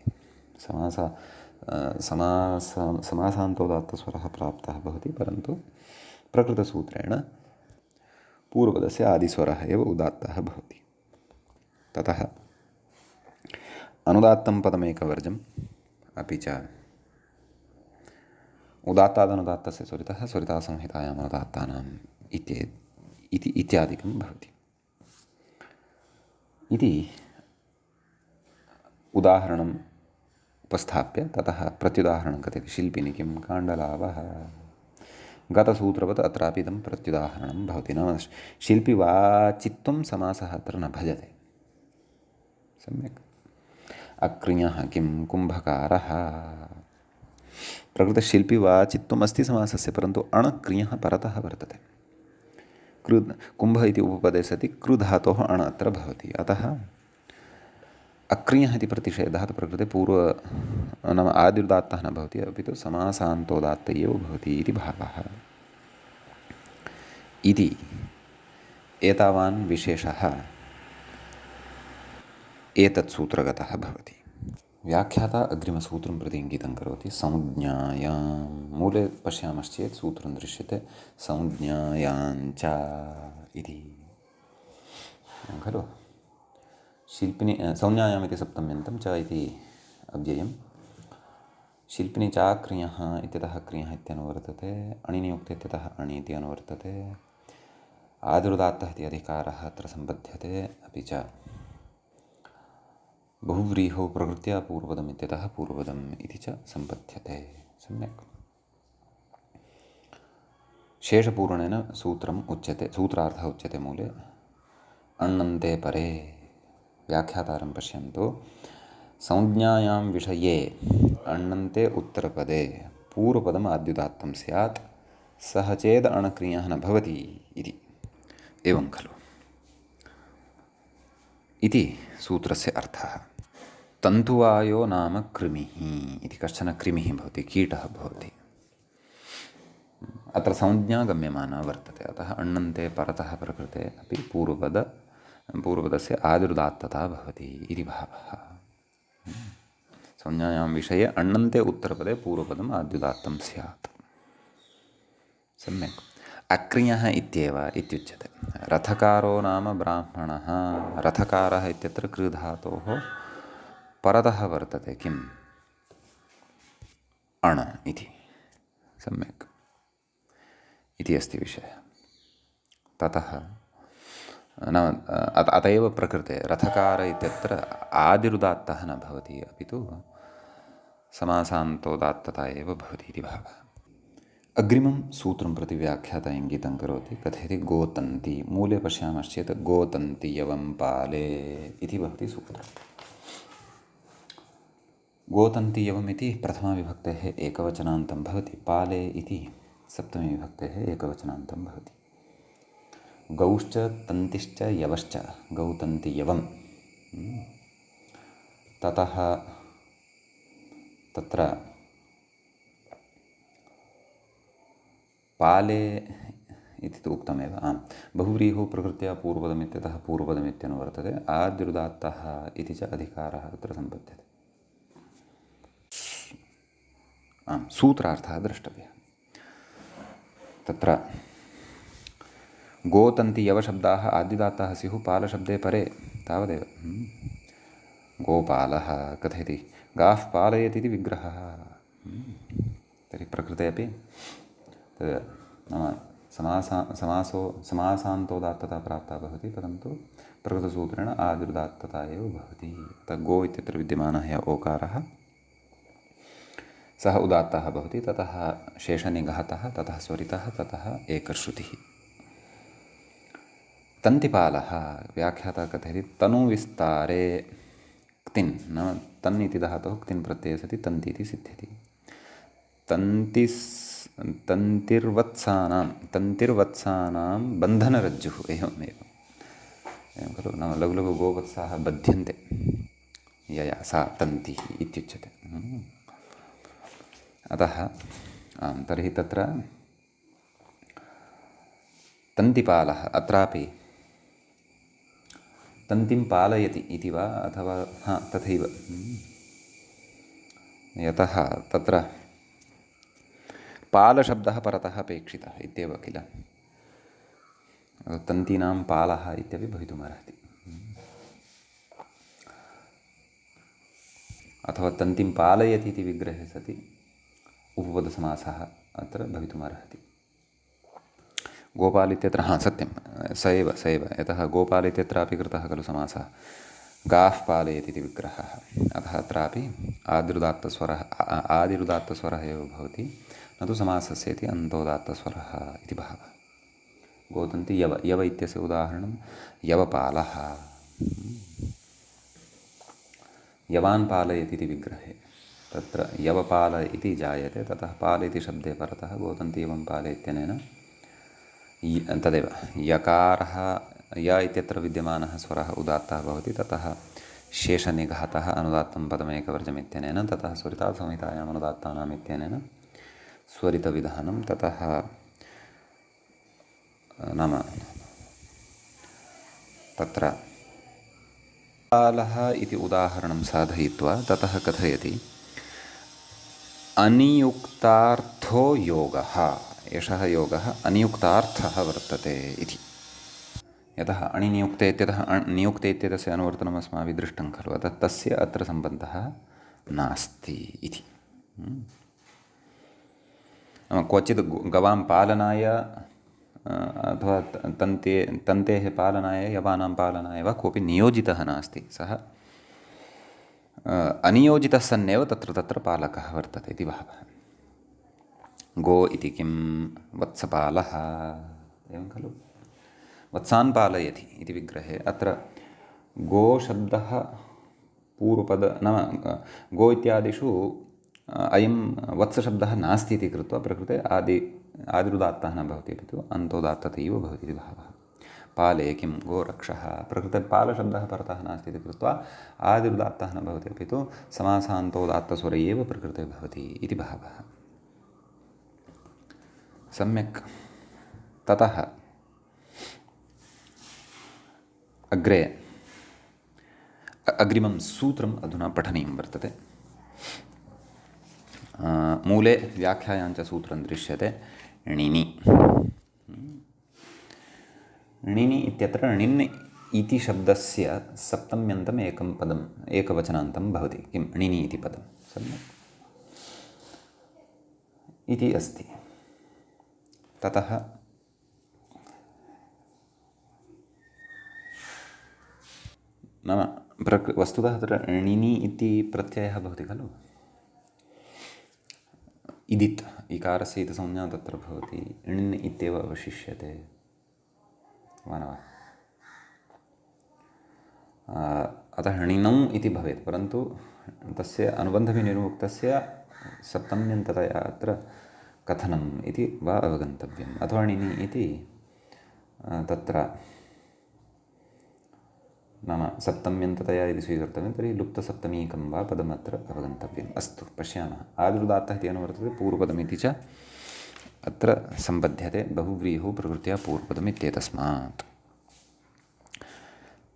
समासान्तोदात्तस्वरः प्राप्तः भवति, परन्तु प्रकृतसूत्रेण पूर्वपदस्य आदिस्वरः एव उदात्तः भवति। ततः अनुदात्तं पदमेकवर्जम्, अपि च उदात्तादनुदात्तस्य स्वरितः स्वरितासंहितायाम् अनुदात्तानाम् इत्यादिकं भवति। इति उदाहरणम् उपस्थाप्य ततः प्रत्युदाहरणं कथयति। शिल्पिनि किं काण्डलावः। गतसूत्रवत् अत्रापि इदं प्रत्युदाहरणं भवति। नाम शिल्पिवाचित्वं समासः अत्र न भजते। सम्यक्। अक्रियः किं कुम्भकारः। प्रकृतशिल्पिवाचित्वम् अस्ति समासस्य, परन्तु अण् क्रियः परतः वर्तते। कुम्भ इति उपपदे सति कृधातोः अण् अत्र भवति। अतः अक्रियः इति प्रतिषेधः प्रकृते नाम आदिरुदात्तः न भवति, अपि तु समासान्तोदात्त एव भवति इति भावः। इति एतावान् विशेषः एतत् सूत्रगतः भवति। व्याख्याता अग्रिमसूत्रं प्रति इङ्गितं करोति। संज्ञायां। मूले पश्यामश्चेत् सूत्रं दृश्यते संज्ञायाञ्च इति खलु। शिल्पिनि संज्ञायाम् इति सप्तम्यन्तं च इति अव्ययं। शिल्पिनि चाक्रियः इत्यतः क्रियः इत्यनुवर्तते। अणिनियुक्ते इत्यतः अणि इति अनुवर्तते। आदिरुदात्तः इति अधिकारः अत्र सम्बध्यते। अपि च बहुव्रीहौ प्रकृत्या पूर्वपदम् इत्यतः पूर्वपदम् इति च सम्बध्यते। सम्यक्। शेषपूरणेन सूत्रम् उच्यते, सूत्रार्थः उच्यते मूले। अण्णन्ते परे। व्याख्यातारं पश्यन्तु। संज्ञायां विषये अण्णन्ते उत्तरपदे पूर्वपदम् आद्युदात्तं स्यात्, सः चेद् अण् क्रियः न भवति इति। एवं खलु। इति सूत्रस्य अर्थः। तन्तुवायो नाम कृमिः इति कश्चन कृमिः भवति, कीटः भवति। अत्र संज्ञा गम्यमाना वर्तते। अतः अण्णन्ते परतः प्रकृते अपि पूर्वपदस्य आदिरुदात्तता भवति इति भावः। संज्ञायां विषये अण्णन्ते उत्तरपदे पूर्वपदम् आद्युदात्तं स्यात्। सम्यक्। अक्रियः इत्येव इत्युच्यते। रथकारो नाम ब्राह्मणः। रथकारः इत्यत्र कृधातोः परतः वर्तते किम्? अण इति। सम्यक् इति अस्ति विषयः। ततः अत एव प्रकृते रथकार इत्यत्र आदिरुदात्तः न भवति, अपि तु समासान्तोदात्तता एव भवति इति भावः। अग्रिमं सूत्रं प्रति व्याख्याता इङ्गितं करोति। कथयति गोतन्ति। मूले पश्यामश्चेत् गोतन्ति यवं पाले इति भवति सूत्रम्। गोतन्ति यवम् इति प्रथमाविभक्तेः एकवचनान्तं भवति। पाले इति सप्तमीविभक्तेः एकवचनान्तं भवति। गौश्च तन्तिश्च यवश्च गौतन्ति यवम्। ततः तत्र पाले इति तु उक्तमेव। बहुव्रीहौ प्रकृत्या पूर्वपदमित्यतः पूर्वपदमित्यनुवर्तते। आद्युदात्तः इति च अधिकारः तत्र सम्पद्यते। सूत्रार्थः द्रष्टव्यः। तत्र गोतन्ति यवशब्दाः आद्युदात्ताः स्युः पालशब्दे परे तावदेव। गोपालः कथयति गाः पालयति इति विग्रहः। तर्हि प्रकृते अपि तद् नाम समासान्तोदात्तता प्राप्ता भवति, परन्तु प्रकृतसूत्रेण आदिरुदात्तता एव भवति। अतः गो इत्यत्र विद्यमानः यः ओकारः सः उदात्तः भवति। ततः शेषनिघातः, ततः स्वरितः, ततः एकश्रुतिः। तन्तिपालः व्याख्याता कथयति तनुविस्तारे क्तिन् नाम तन् इति धातोः क्तिन् प्रत्यये सति तन्ति इति सिद्ध्यति। तन्तिर्वत्सानां बन्धनरज्जुः एवमेव खलु। नाम लघु लघु गोवत्साः बध्यन्ते यया सा तन्तिः इत्युच्यते। अतः तर्हि तत्र तन्तिपालः अत्रापि तन्तिं पालयति इति वा अथवा तथैव, यतः तत्र पालशब्दः परतः अपेक्षितः इत्येव किल। तन्तीनां पालः इत्यपि भवितुमर्हति, अथवा तन्तिं पालयति इति विग्रहे सति उपपदसमासः अत्र भवितुमर्हति। गोपाल इत्यत्र सत्यं स एव यतः गोपाल इत्यत्रापि कृतः खलु समासः। गाः पालयति इति विग्रहः। अतः अत्रापि आदिरुदात्तस्वरः एव भवति, न तु समासस्य इति अन्तोदात्तस्वरः इति भावः। गोतन्ति यव इत्यस्य उदाहरणं यवपालः। यवान् पालयति इति विग्रहे तत्र यवपाल इति जायते, ततः पाल इति शब्दे परतः गोतन्ति यवं पाल इत्यनेन तदेव यकारः य इत्यत्र विद्यमानः स्वरः उदात्तः भवति। ततः शेषनिघातः अनुदात्तं पदमेकवर्जमित्यनेन, ततः स्वरितात् संहितायाम् अनुदात्तानाम् इत्यनेन स्वरितविधानं। ततः नाम तत्र पालः इति उदाहरणं साधयित्वा ततः कथयति अनियुक्तार्थो योगः। एषः योगः अनियुक्तार्थः वर्तते इति। यतः अणिनियुक्ते इत्यतः नियुक्ते इत्यस्य अनुवर्तनम् अस्माभिः दृष्टं खलु, अतः तस्य अत्र सम्बन्धः नास्ति इति। क्वचित् गवां पालनाय अथवा तन्तेः पालनाय यवानां पालनाय वा कोऽपि नियोजितः नास्ति, सः अनियोजितः सन्नेव तत्र पालकः वर्तते इति भावः। गो इति किं वत्सपालः एवं खलु। वत्सान् पालयति इति विग्रहे अत्र गोशब्दः पूर्वपद नाम गो इत्यादिषु अयं वत्सशब्दः नास्ति इति कृत्वा प्रकृते आदिरुदात्तः न भवति, अपि तु अन्तोदात्ततैव भवति इति भावः। पाले किं गोरक्षः, प्रकृते पालशब्दः परतः नास्ति इति कृत्वा आदिरुदात्तः न भवति, अपि तु समासान्तोदात्तस्वरे एव प्रकृते भवति इति भावः। सम्यक्। ततः अग्रे अग्रिमं सूत्रम् अधुना पठनीयं वर्तते। मूले व्याख्यायाञ्च सूत्रं दृश्यते णिनि। णिनि इत्यत्र णिन् इति शब्दस्य सप्तम्यन्तम् एकं पदम् एकवचनान्तं भवति। किं णिनि इति पदं सम्यक् इति अस्ति। ततः नाम वस्तुतः तत्र णिनि इति प्रत्ययः भवति खलु। इदित् इकारस्य इति संज्ञा तत्र भवति, णिन् इत्येव अवशिष्यते वा न वा। अतः णिनौ इति भवेत्, परन्तु तस्य अनुबन्धविनिर्मुक्तस्य सप्तम्यन्ततया अत्र कथनम् इति वा अवगन्तव्यम्। अथवा णिनि इति तत्र नाम सप्तम्यन्ततया यदि स्वीकर्तव्यं तर्हि लुप्तसप्तमीकं वा पदमत्र अवगन्तव्यम्। अस्तु पश्यामः। आदिरुदात्तः इति अनुवर्तते पूर्वपदमिति च अत्र सम्बध्यते बहुव्रीहौ प्रकृत्या पूर्वपदमित्येतस्मात्।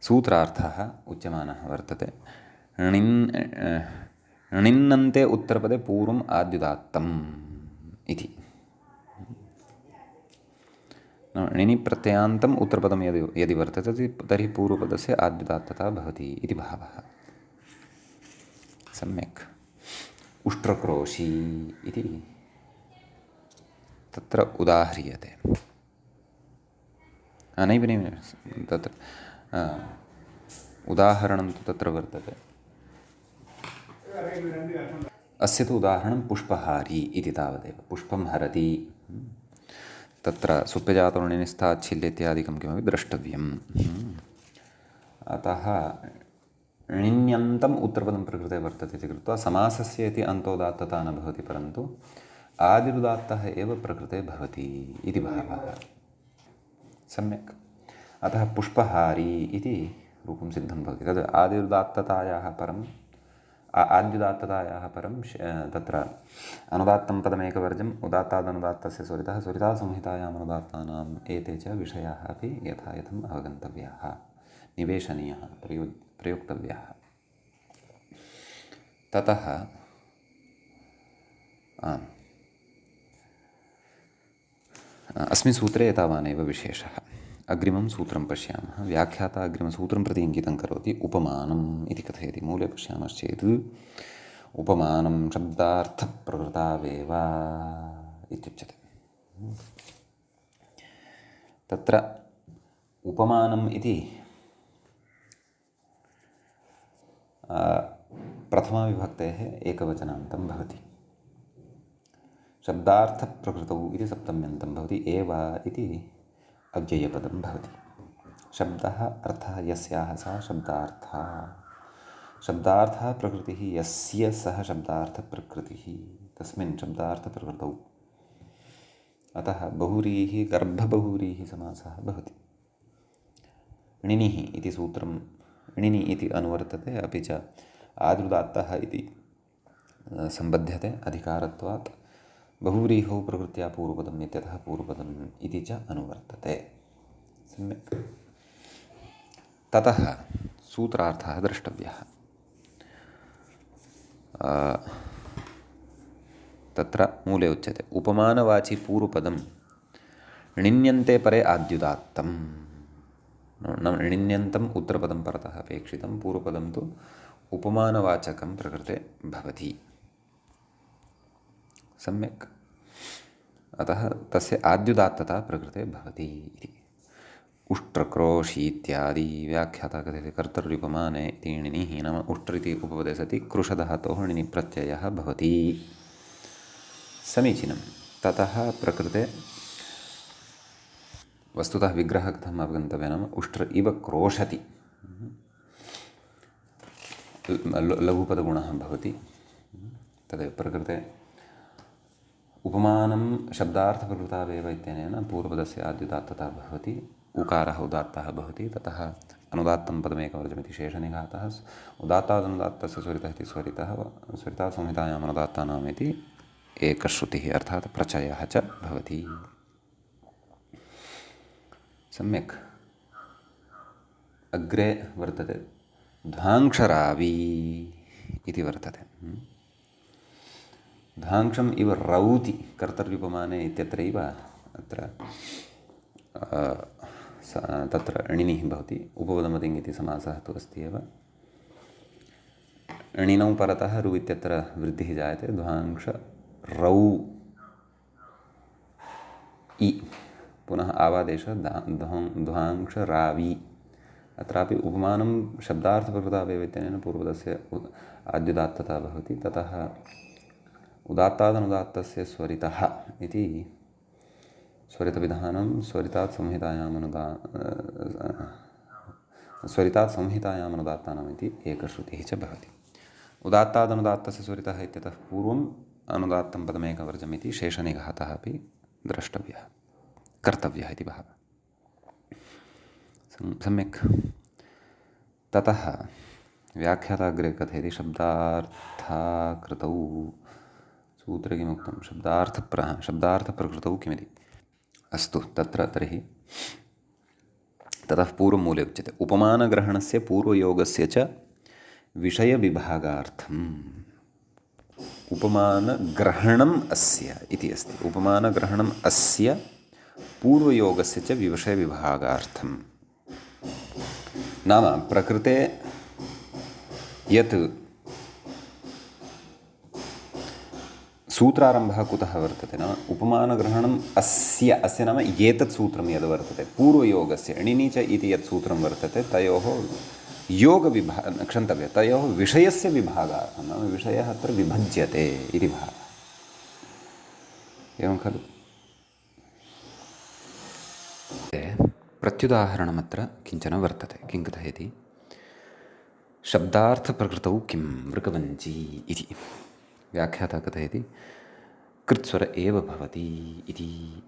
सूत्रार्थः उच्यमानः वर्तते णिन्नन्ते उत्तरपदे पूर्वम् आद्युदात्तम् इति। णिनि प्रत्ययान्तम् उत्तरपदं यदि वर्तते तर्हि पूर्वपदस्य आद्युदात्तता भवति इति भावः। सम्यक्। उष्ट्रक्रोशी इति तत्र उदाह्रियते। नैव तत्र उदाहरणं तु तत्र वर्तते। अस्य तु उदाहरणं पुष्पहारी इति तावदेव। पुष्पं हरति, तत्र सुप्यजातोर्णिनिस्थाच्छिल्य इत्यादिकं किमपि द्रष्टव्यम्। अतः णिन्यन्तम् उत्तरपदं प्रकृते वर्तते इति कृत्वा समासस्य इति अन्तोदात्तता न भवति, परन्तु आदिरुदात्तः एव प्रकृते भवति इति भावः। सम्यक्। अतः पुष्पहारी इति रूपं सिद्धं भवति। तद् आदिरुदात्ततायाः परम् आद्युदात्ततायाः परं तत्र अनुदात्तं पदमेकवर्जम् उदात्तादनुदात्तस्य स्वरितः स्वरितासंहितायाम् अनुदात्तानाम् एते च विषयाः अपि यथायथम् अवगन्तव्याः, निवेशनीयाः, प्रयोक्तव्याः। ततः अस्मिन् सूत्रे एतावानेव विशेषः। अग्रिमं सूत्रं पश्यामः। व्याख्याता अग्रिमसूत्रं प्रति इङ्गितं करोति। उपमानम् इति कथयति। मूले पश्यामश्चेत् उपमानं शब्दार्थप्रकृतावेव इत्युच्यते। तत्र उपमानम् इति प्रथमाविभक्तेः एकवचनान्तं भवति। शब्दार्थप्रकृतौ इति सप्तम्यन्तं भवति। एव इति अव्ययपदं भवति। शब्दः अर्थः यस्याः सा शब्दार्थः। शब्दार्थः प्रकृतिः यस्य सः शब्दार्थप्रकृतिः, तस्मिन् शब्दार्थप्रकृतौ। अतः बहुव्रीहि गर्भबहुव्रीहि समासः भवति। णिनिः इति सूत्रं णिनि इति अनुवर्तते, अपि च आदिरुदात्तः इति सम्बध्यते अधिकारत्वात्। बहुव्रीहौ प्रकृत्या पूर्वपदम् इत्यतः पूर्वपदम् इति च अनुवर्तते। सम्यक्। ततः सूत्रार्थः द्रष्टव्यः। तत्र मूले उच्यते उपमानवाची पूर्वपदं णिन्यन्ते परे आद्युदात्तम्। णिन्यन्तम् उत्तरपदं परतः अपेक्षितं, पूर्वपदं तु उपमानवाचकं प्रकृते भवति। सम्यक्। अतः तस्य आद्युदात्तता प्रकृते भवति इति। उष्ट्रक्रोशी इत्यादि व्याख्याता कथयति कर्तर्युपमाने इति णिनिः। नाम उष्ट्र इति उपपदे सति कृशधातोः णिनि प्रत्ययः भवति। समीचीनं। ततः प्रकृते वस्तुतः विग्रहः कथम् अवगन्तव्यः नाम उष्ट्र इव क्रोशति, लघुपदगुणः भवति। तदेव प्रकृते उपमानं शब्दार्थप्रकृतावेव इत्यनेन पूर्वपदस्य आद्युदात्तता भवति। उकारः उदात्तः भवति। ततः अनुदात्तं पदमेकवर्जमिति शेषनिघातः। उदात्तादनुदात्तस्य स्वरितः इति स्वरितः स्वरितासंहितायाम् अनुदात्तानाम् इति एकश्रुतिः अर्थात् प्रचयः च भवति। सम्यक्। अग्रे वर्तते ध्वाङ्क्षरावी इति वर्तते। ध्वांक्षम् इव रौति कर्तर्युपमाने इत्यत्रैव अत्र तत्र णिनिः भवति। उपपदमतिङ् इति समासः तु अस्ति एव। णिनौ परतः रु इत्यत्र वृद्धिः जायते। ध्वांक्ष रौ इ पुनः आवादेशः ध्वांक्ष रावि। अत्रापि उपमानं शब्दार्थप्रकृतावयव इत्यनेन पूर्वपदस्य आद्युदात्तता भवति। ततः उदात्तादनुदात्तस्य स्वरितः इति स्वरितविधानं स्वरितात् संहितायामनुदात्तानाम् इति एकश्रुतिः च भवति। उदात्तादनुदात्तस्य स्वरितः इत्यतः पूर्वम् अनुदात्तं पदमेकवर्जम् इति शेषनिघातः अपि द्रष्टव्यः, कर्तव्यः इति भावः। सम्यक्। ततः व्याख्याताग्रे कथयति शब्दार्थाकृतौ सूत्रे किमुक्तं शब्दार्थप्रकृतौ किमिति। अस्तु, तत्र तर्हि ततः पूर्वं मूले उच्यते उपमानग्रहणस्य पूर्वयोगस्य च विषयविभागार्थम्। उपमानग्रहणम् अस्य इति अस्ति। उपमानग्रहणम् अस्य पूर्वयोगस्य च विषयविभागार्थम्। नाम प्रकृते यत् सूत्रारम्भः कुतः वर्तते नाम उपमानग्रहणम् अस्य नाम एतत् सूत्रं यद् वर्तते पूर्वयोगस्य णिनि च इति यत् सूत्रं वर्तते तयोः तयोः विषयस्य विभागार्थं नाम विषयः अत्र विभज्यते इति भावः। एवं खलु? प्रत्युदाहरणमत्र किञ्चन वर्तते। किं कथयति? शब्दार्थप्रकृतौ किं वृकवञ्ची इति। व्याख्याता कथयति कृत्स्वर एव भवति इति।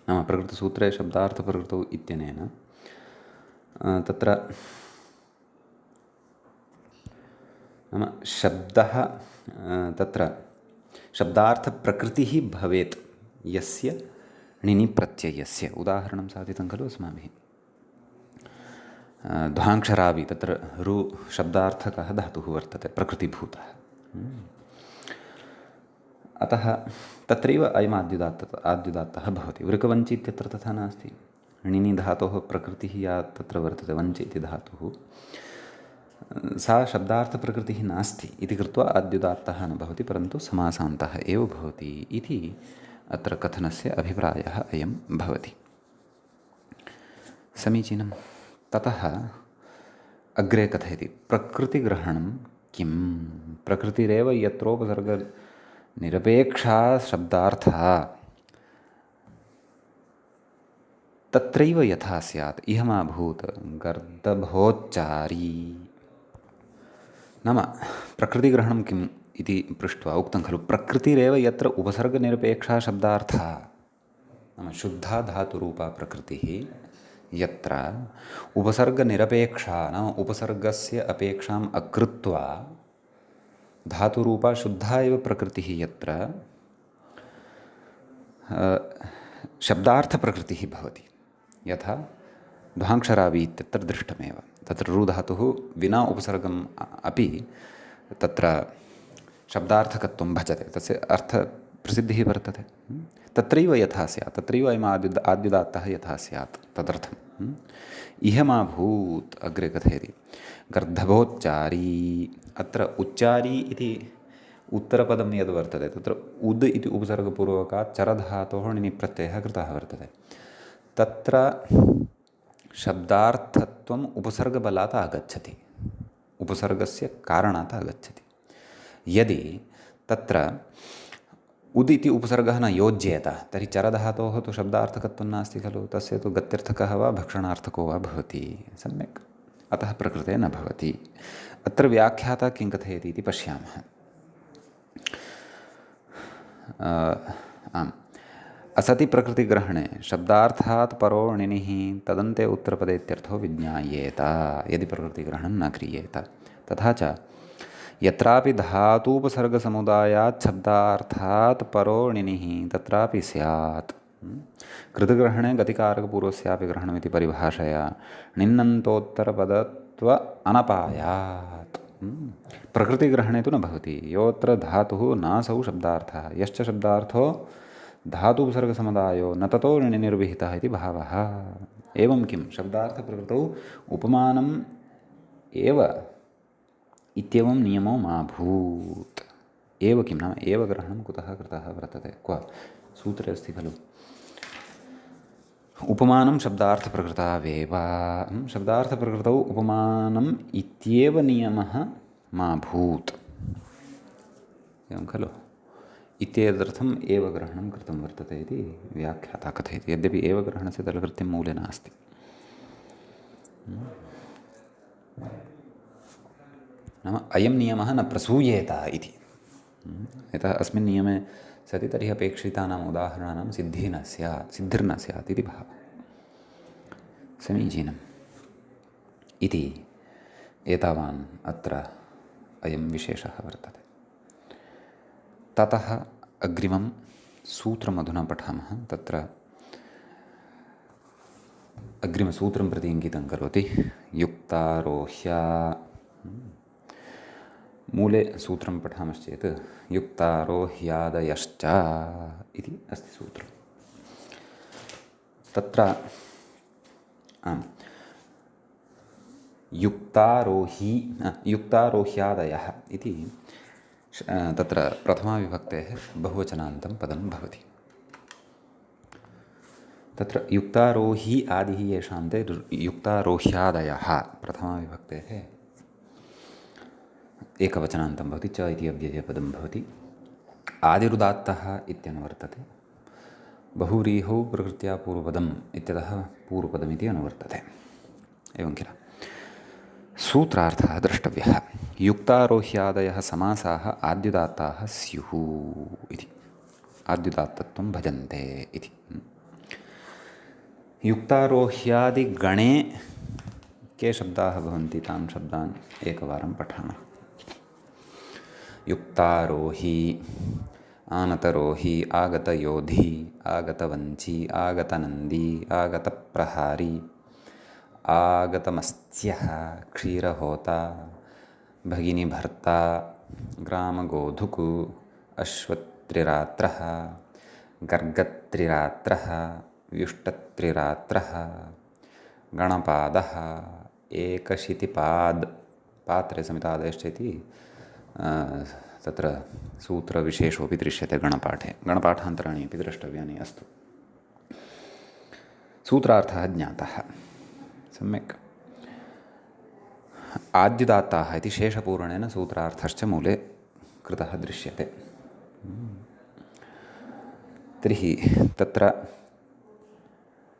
नाम प्रकृतसूत्रे शब्दार्थप्रकृतौ इत्यनेन तत्र नाम शब्दः तत्र शब्दार्थप्रकृतिः भवेत् यस्य णिनि प्रत्ययस्य। उदाहरणं साधितं खलु अस्माभिः। ध्वांक्षरावि तत्र रु शब्दार्थकः धातुः वर्तते प्रकृतिभूतः। अतः तत्रैव अयम् आद्युदात्तः भवति। वृकवञ्चि इत्यत्र तथा नास्ति। णिनि धातोः प्रकृतिः या तत्र वर्तते वञ्चि इति धातुः सा शब्दार्थप्रकृतिः नास्ति इति कृत्वा आद्युदात्तः न भवति, परन्तु समासान्तः एव भवति इति अत्र कथनस्य अभिप्रायः अयं भवति। समीचीनं। ततः अग्रे कथयति प्रकृतिग्रहणं किं? प्रकृतिरेव यत्रोपसर्गनिरपेक्षा शब्दार्थः तत्रैव यथा स्यात् इहमाभूत् गर्दभोच्चारी। नाम प्रकृतिग्रहणं किम् इति पृष्ट्वा उक्तं खलु प्रकृतिरेव यत्र उपसर्गनिरपेक्षा शब्दार्थः नाम शुद्धा धातुरूपा प्रकृतिः यत्र उपसर्गनिरपेक्षा नाम उपसर्गस्य अपेक्षाम् अकृत्वा धातुरूपा शुद्धा एव प्रकृतिः यत्र शब्दार्थप्रकृतिः भवति। यथा ध्वांक्षरावि इत्यत्र दृष्टमेव। तत्र रुधातुः विना उपसर्गम् अपि तत्र शब्दार्थकत्वं भजते, तस्य अर्थप्रसिद्धिः वर्तते। तत्रैव यथा स्यात्, तत्रैव अयम् आद्युदात्तः यथा स्यात् तदर्थम्। इहमाभूत् अग्रे कथयति गर्दभोच्चारी। अत्र उच्चारी इति उत्तरपदं यद् वर्तते तत्र उद् इति उपसर्गपूर्वकात् चरधातोः णिनि प्रत्ययः कृतः वर्तते। तत्र शब्दार्थत्वम् उपसर्गबलात् आगच्छति, उपसर्गस्य कारणात् आगच्छति। यदि तत्र उद् इति उपसर्गः न योज्येत तर्हि चरधातोः तु शब्दार्थकत्वं नास्ति खलु, तस्य तु गत्यर्थकः वा भक्षणार्थको वा भवति। सम्यक्। अतः प्रकृते न भवति। अत्र व्याख्याता किं कथयति इति पश्यामः। आम् असति प्रकृतिग्रहणे शब्दार्थात् परो णिनिः तदन्ते उत्तरपदे इत्यर्थो विज्ञायेत यदि प्रकृतिग्रहणं न क्रियेत। तथा च यत्रापि धातूपसर्गसमुदायात् शब्दार्थात् परो णिनिः तत्रापि स्यात्। कृतग्रहणे गतिकारकपूर्वस्यापि ग्रहणमिति परिभाषया णिन्नन्तोत्तरपदत्व अनपायात्। प्रकृतिग्रहणे तु न भवति। योऽत्र धातुः नासौ शब्दार्थः, यश्च शब्दार्थो धातुपसर्गसमुदायो न ततो निर्विहितः इति भावः। एवं किं शब्दार्थप्रकृतौ उपमानम् एव इत्येवं नियमो मा भूत्। एव किं नाम एव ग्रहणं कुतः कृतः वर्तते? क्व सूत्रे अस्ति खलु, उपमानं शब्दार्थप्रकृतावेव। शब्दार्थप्रकृतौ उपमानम् इत्येव नियमः मा भूत्, एवं खलु। इत्येतदर्थम् एव ग्रहणं कृतं वर्तते इति व्याख्याता कथयति। यद्यपि एव ग्रहणस्य तलकृत्यं मूले नास्ति। नाम अयं नियमः न प्रसूयेत इति। यतः अस्मिन् नियमे सति तर्हि अपेक्षितानाम् उदाहरणानां सिद्धिर्न स्यात् इति भावः। समीचीनम् इति एतावान् अत्र अयं विशेषः वर्तते। ततः अग्रिमं सूत्रमधुना पठामः। तत्र अग्रिमसूत्रं प्रति इङ्गितं करोति युक्तारोह्या। मूले सूत्रं पठामश्चेत् युक्तारोह्यादयश्च इति अस्ति सूत्रं। तत्र युक्तारोह्यादयः इति तत्र प्रथमाविभक्तेः बहुवचनान्तं पदं भवति। तत्र युक्तारोही आदिः येषां ते युक्तारोह्यादयः प्रथमाविभक्तेः एकवचनान्तं भवति। च इति अव्ययपदं भवति। आदिरुदात्तः इत्यनुवर्तते। बहुव्रीहौ प्रकृत्या पूर्वपदम् इत्यतः पूर्वपदमिति अनुवर्तते। एवं किल। सूत्रार्थः द्रष्टव्यः। युक्तारोह्यादयः समासाः आद्युदात्ताः स्युः इति। आद्युदात्तत्वं भजन्ते इति। युक्तारोह्यादिगणे के शब्दाः भवन्ति तान् शब्दान् एकवारं पठामः। युक्तारोही, आनतरोही, आगतयोधी, आगतवञ्ची, आगतनन्दी, आगतप्रहारी, आगतमस्त्यः, क्षीरहोता, भगिनीभर्ता, ग्रामगोधुकु, अश्वत्रिरात्रः, गर्गत्रिरात्रः, व्युष्टत्रिरात्रः, गणपादः, एकशितिपाद। पात्रे समितादयश्च इति तत्र सूत्रविशेषोऽपि दृश्यते गणपाठे। गणपाठान्तराणि अपि द्रष्टव्यानि। अस्तु, सूत्रार्थः ज्ञातः। सम्यक्। आद्युदात्ताः इति शेषपूरणेन सूत्रार्थश्च मूले कृतः दृश्यते। तर्हि तत्र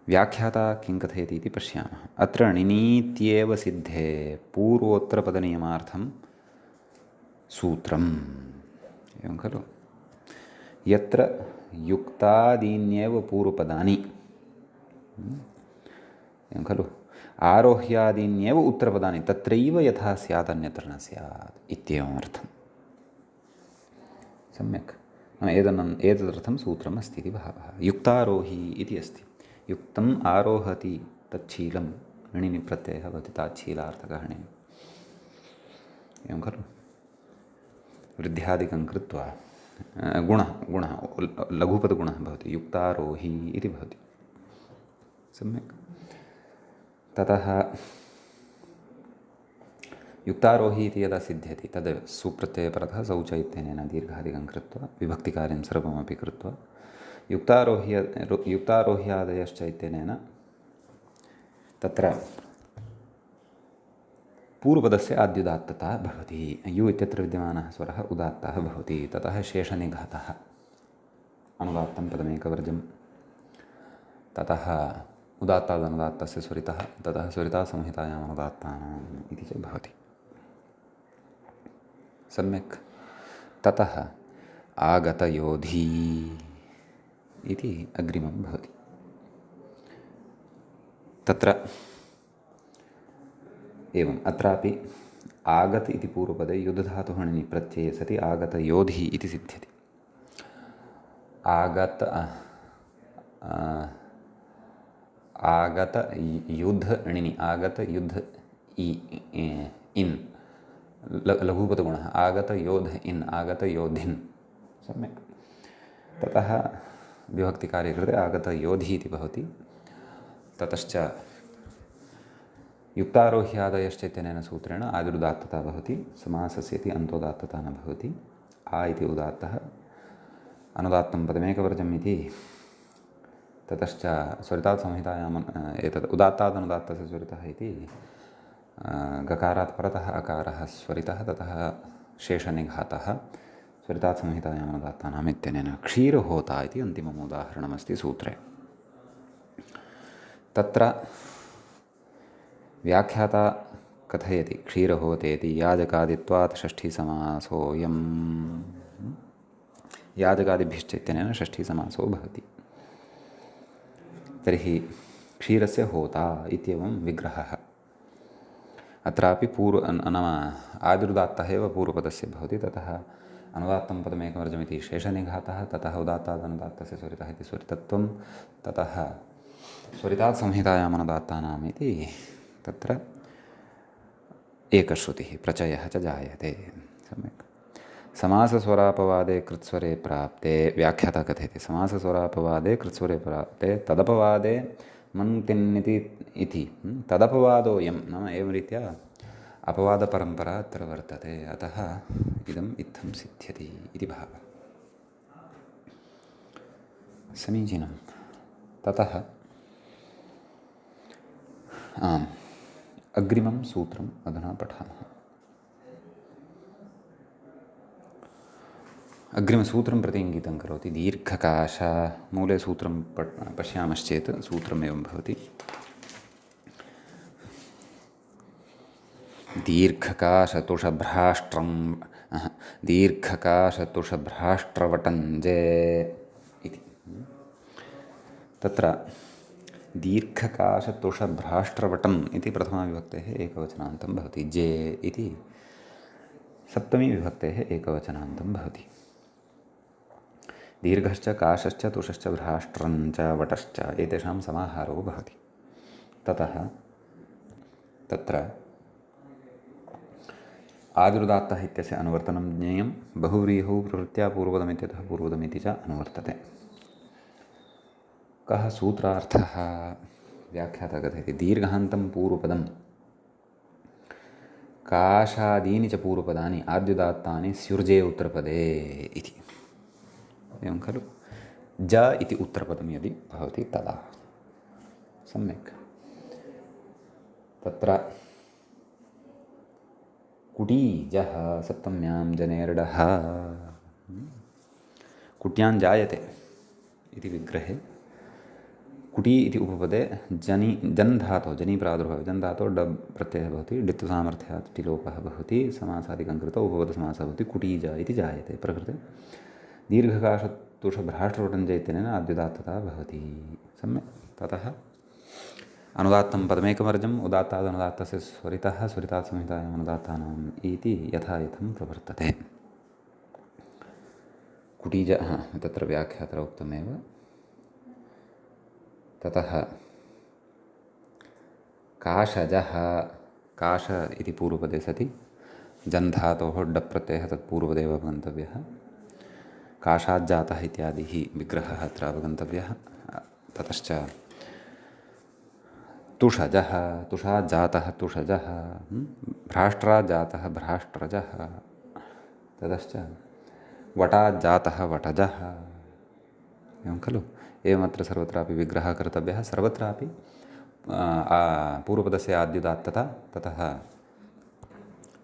व्याख्याता किं कथयति इति पश्यामः। अत्र णिनीत्येव सिद्धे पूर्वोत्तरपदनियमार्थं सूत्रम्। एवं खलु। यत्र युक्तादीन्येव पूर्वपदानि, एवं खलु, आरोह्यादीन्येव उत्तरपदानि, तत्रैव यथा स्यात् अन्यत्र न स्यात् इत्येवमर्थम्। सम्यक्। एतदर्थं सूत्रम् अस्ति इति भावः। युक्तारोही इति अस्ति। युक्तम् आरोहति तच्छीलं णिनि प्रत्ययः भवति ताच्छीलार्थकः णिनि। एवं खलु। वृद्ध्यादिकं कृत्वा गुणः लघुपदगुणः भवति। युक्तारोही इति भवति। सम्यक्। ततः युक्तारोही इति यदा सिद्ध्यति तद् सुप्रत्ययपरतः शौच इत्यनेन दीर्घादिकं कृत्वा विभक्तिकार्यं सर्वमपि कृत्वा युक्तारोह्यादयश्च इत्यनेन तत्र पूर्वपदस्य आद्युदात्तता भवति। यु इत्यत्र विद्यमानः स्वरः उदात्तः भवति। ततः शेषनिघातः अनुदात्तं पदमेकवर्जं। ततः उदात्तादनुदात्तस्य स्वरितः, ततः स्वरितासंहितायाम् अनुदात्तानाम् इति च भवति। सम्यक्। ततः आगतयोधी इति अग्रिमं भवति। तत्र एवम् अत्रापि आगत इति पूर्वपदे युद्धधातुः णिनि प्रत्यये सति आगतयोधी इति सिद्ध्यति। आगत युद्ध णिनि आगत युद्ध इन् लघुपदगुणः आगतयोध इन् आगतयोधिन् सम्यक्। ततः विभक्तिकार्ये कृते आगतयोधि इति भवति। ततश्च युक्तारोह्यादयश्च इत्यनेन सूत्रेण आदिरुदात्तता भवति, समासस्य इति अन्तोदात्तता न भवति। आ इति उदात्तः अनुदात्तं पदमेकवर्जम् इति। ततश्च स्वरितात् संहितायाम् एतत् उदात्तादनुदात्तस्य स्वरितः इति गकारात् परतः अकारः स्वरितः, ततः शेषनिघातः स्वरितात् संहितायाम् अनुदात्तानाम् इत्यनेन। क्षीरहोता इति अन्तिमम् उदाहरणमस्ति सूत्रे। तत्र व्याख्याता कथयति क्षीरहोतेति याजकादित्वात् षष्ठीसमासोऽयं, याजकादिभ्यश्च इत्यनेन षष्ठीसमासो भवति। तर्हि क्षीरस्य होता इत्येवं विग्रहः। अत्रापि नाम आदिरुदात्तः एव पूर्वपदस्य भवति, ततः अनुदात्तं पदमेकवर्जमिति शेषनिघातः, ततः उदात्तादनुदात्तस्य स्वरितः इति स्वरितत्वं, ततः स्वरितात् संहितायाम् अनुदात्तानाम् इति तत्र एकश्रुतिः प्रचयः च जायते। सम्यक्। समासस्वरापवादे कृत्स्वरे प्राप्ते व्याख्याता कथयति समासस्वरापवादे कृत्स्वरे प्राप्ते तदपवादे मन्तिन्निति इति तदपवादोऽयं नाम एवं रीत्या अपवादपरम्परा अत्र वर्तते, अतः इदम् इत्थं सिद्ध्यति इति भावः। समीचीनं। ततः अग्रिमं सूत्रम् अधुना पठामः। अग्रिमसूत्रं प्रति इङ्गितं करोति दीर्घकाश। मूले सूत्रं पश्यामश्चेत् सूत्रमेवं भवति। दीर्घकाशतुषभ्राष्ट्रवटञ्जे इति। तत्र दीर्घकाशतुषभ्राष्ट्रवटम् इति प्रथमाविभक्तेः एकवचनान्तं भवति। जे इति सप्तमीविभक्तेः एकवचनान्तं भवति। दीर्घश्च काशश्च तुषश्च भ्राष्ट्रञ्च वटश्च एतेषां समाहारो भवति। ततः तत्र आदिरुदात्तः इत्यस्य अनुवर्तनं ज्ञेयं। बहुव्रीहौ प्रवृत्त्या पूर्वपदमित्यतः पूर्वपदमिति च अनुवर्तते। कः सूत्रार्थः? व्याख्याता कथयति दीर्घान्तं पूर्वपदं काशादीनि च पूर्वपदानि आद्युदात्तानि स्युर्जे उत्तरपदे इति। एवं खलु। ज इति उत्तरपदं यदि भवति तदा सम्यक्। तत्र कुटीजः सप्तम्यां जनेर्डः कुट्यां जायते इति विग्रहे कुटी इति उपपदे जन् धातोः जनी प्रादुर्भवति। जन् धातोः डब् प्रत्ययः भवति, डित्तु सामर्थ्यात् टिलोपः भवति, समासादिकं कृत्वा उपपदसमासः भवति। कुटीज इति जायते प्रकृते। दीर्घकाशतुषभ्राष्ट्रवटञ्ज इत्यनेन आद्युदात्तता भवति। सम्यक्। ततः अनुदात्तं पदमेकवर्जम् उदात्तादनुदात्तस्य स्वरितः स्वरितात् संहितायाम् अनुदात्तानाम् इति यथायथं प्रवर्तते। कुटीज तत्र व्याख्यात्रा उक्तमेव। ततः काशजः काश इति पूर्वपदे सति जन् धातोः डप् प्रत्ययः तत्पूर्वदेव अवगन्तव्यः। काशाज्जातः इत्यादिः विग्रहः अत्र अवगन्तव्यः। ततश्च तुषजः तुषाज्जातः तुषजः, भ्राष्ट्राज्जातः भ्राष्ट्रजः। ततश्च वटाज्जातः वटजः। एवं खलु। एवमत्र सर्वत्रापि विग्रहः कर्तव्यः। सर्वत्रापि पूर्वपदस्य आद्युदात्तता, ततः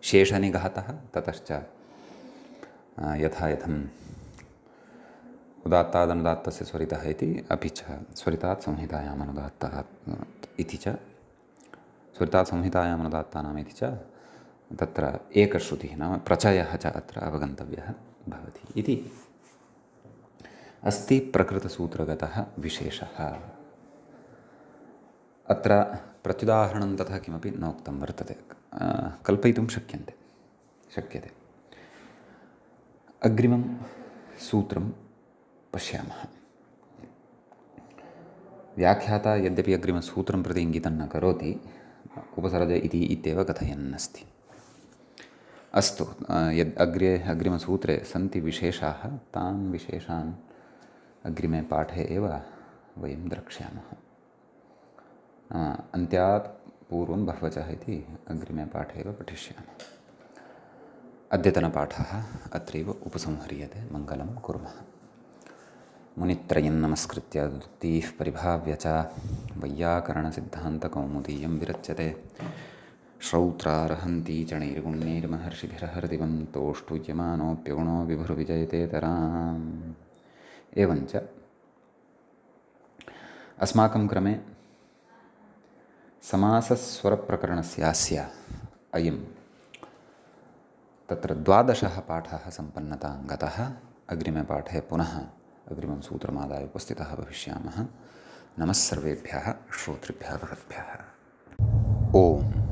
शेषनिघातः, ततश्च यथायथम् उदात्तादनुदात्तस्य स्वरितः इति, अपि च स्वरितात् संहितायाम् अनुदात्तः इति च स्वरितात् संहितायाम् अनुदात्तानाम् इति च तत्र एकश्रुतिः नाम प्रचयः च अत्र अवगन्तव्यः भवति इति अस्ति प्रकृतसूत्रगतः विशेषः। अत्र प्रत्युदाहरणं तथा किमपि नोक्तं वर्तते, कल्पयितुं शक्यते। अग्रिमं सूत्रं पश्यामः। व्याख्याता यद्यपि अग्रिमसूत्रं प्रति इङ्गितं न करोति, उपसर्ज इति इत्येव कथयन् अस्ति। अस्तु, यद् अग्रिमसूत्रे सन्ति विशेषाः, तान् विशेषान् अग्रिमे पाठे एव वयं द्रक्ष्यामः। अन्त्यात् पूर्वं बहुवचः इति अग्रिमे पाठे एव पठिष्यामः। अद्यतनपाठः अत्रैव उपसंह्रियते। मङ्गलं कुर्मः। मुनित्रयं नमस्कृत्य दुक्तिः परिभाव्य च वैयाकरणसिद्धान्तकौमुदीयं विरच्यते। श्रौत्रार्हन्ती च नैर्गुण्यैर्महर्षिभिरहृदिवं तोष्टुयमानोऽप्यगुणो विभुर्विजयतेतराम्। एवञ्च अस्माकं क्रमे समासस्वरप्रकरणस्यास्य अयं तत्र 12 पाठः सम्पन्नतां गतः। अग्रिमे पाठे पुनः अग्रिमं सूत्रमादाय उपस्थितः भविष्यामः। नमः सर्वेभ्यः श्रोतृभ्यः भवद्भ्यः। ओम्।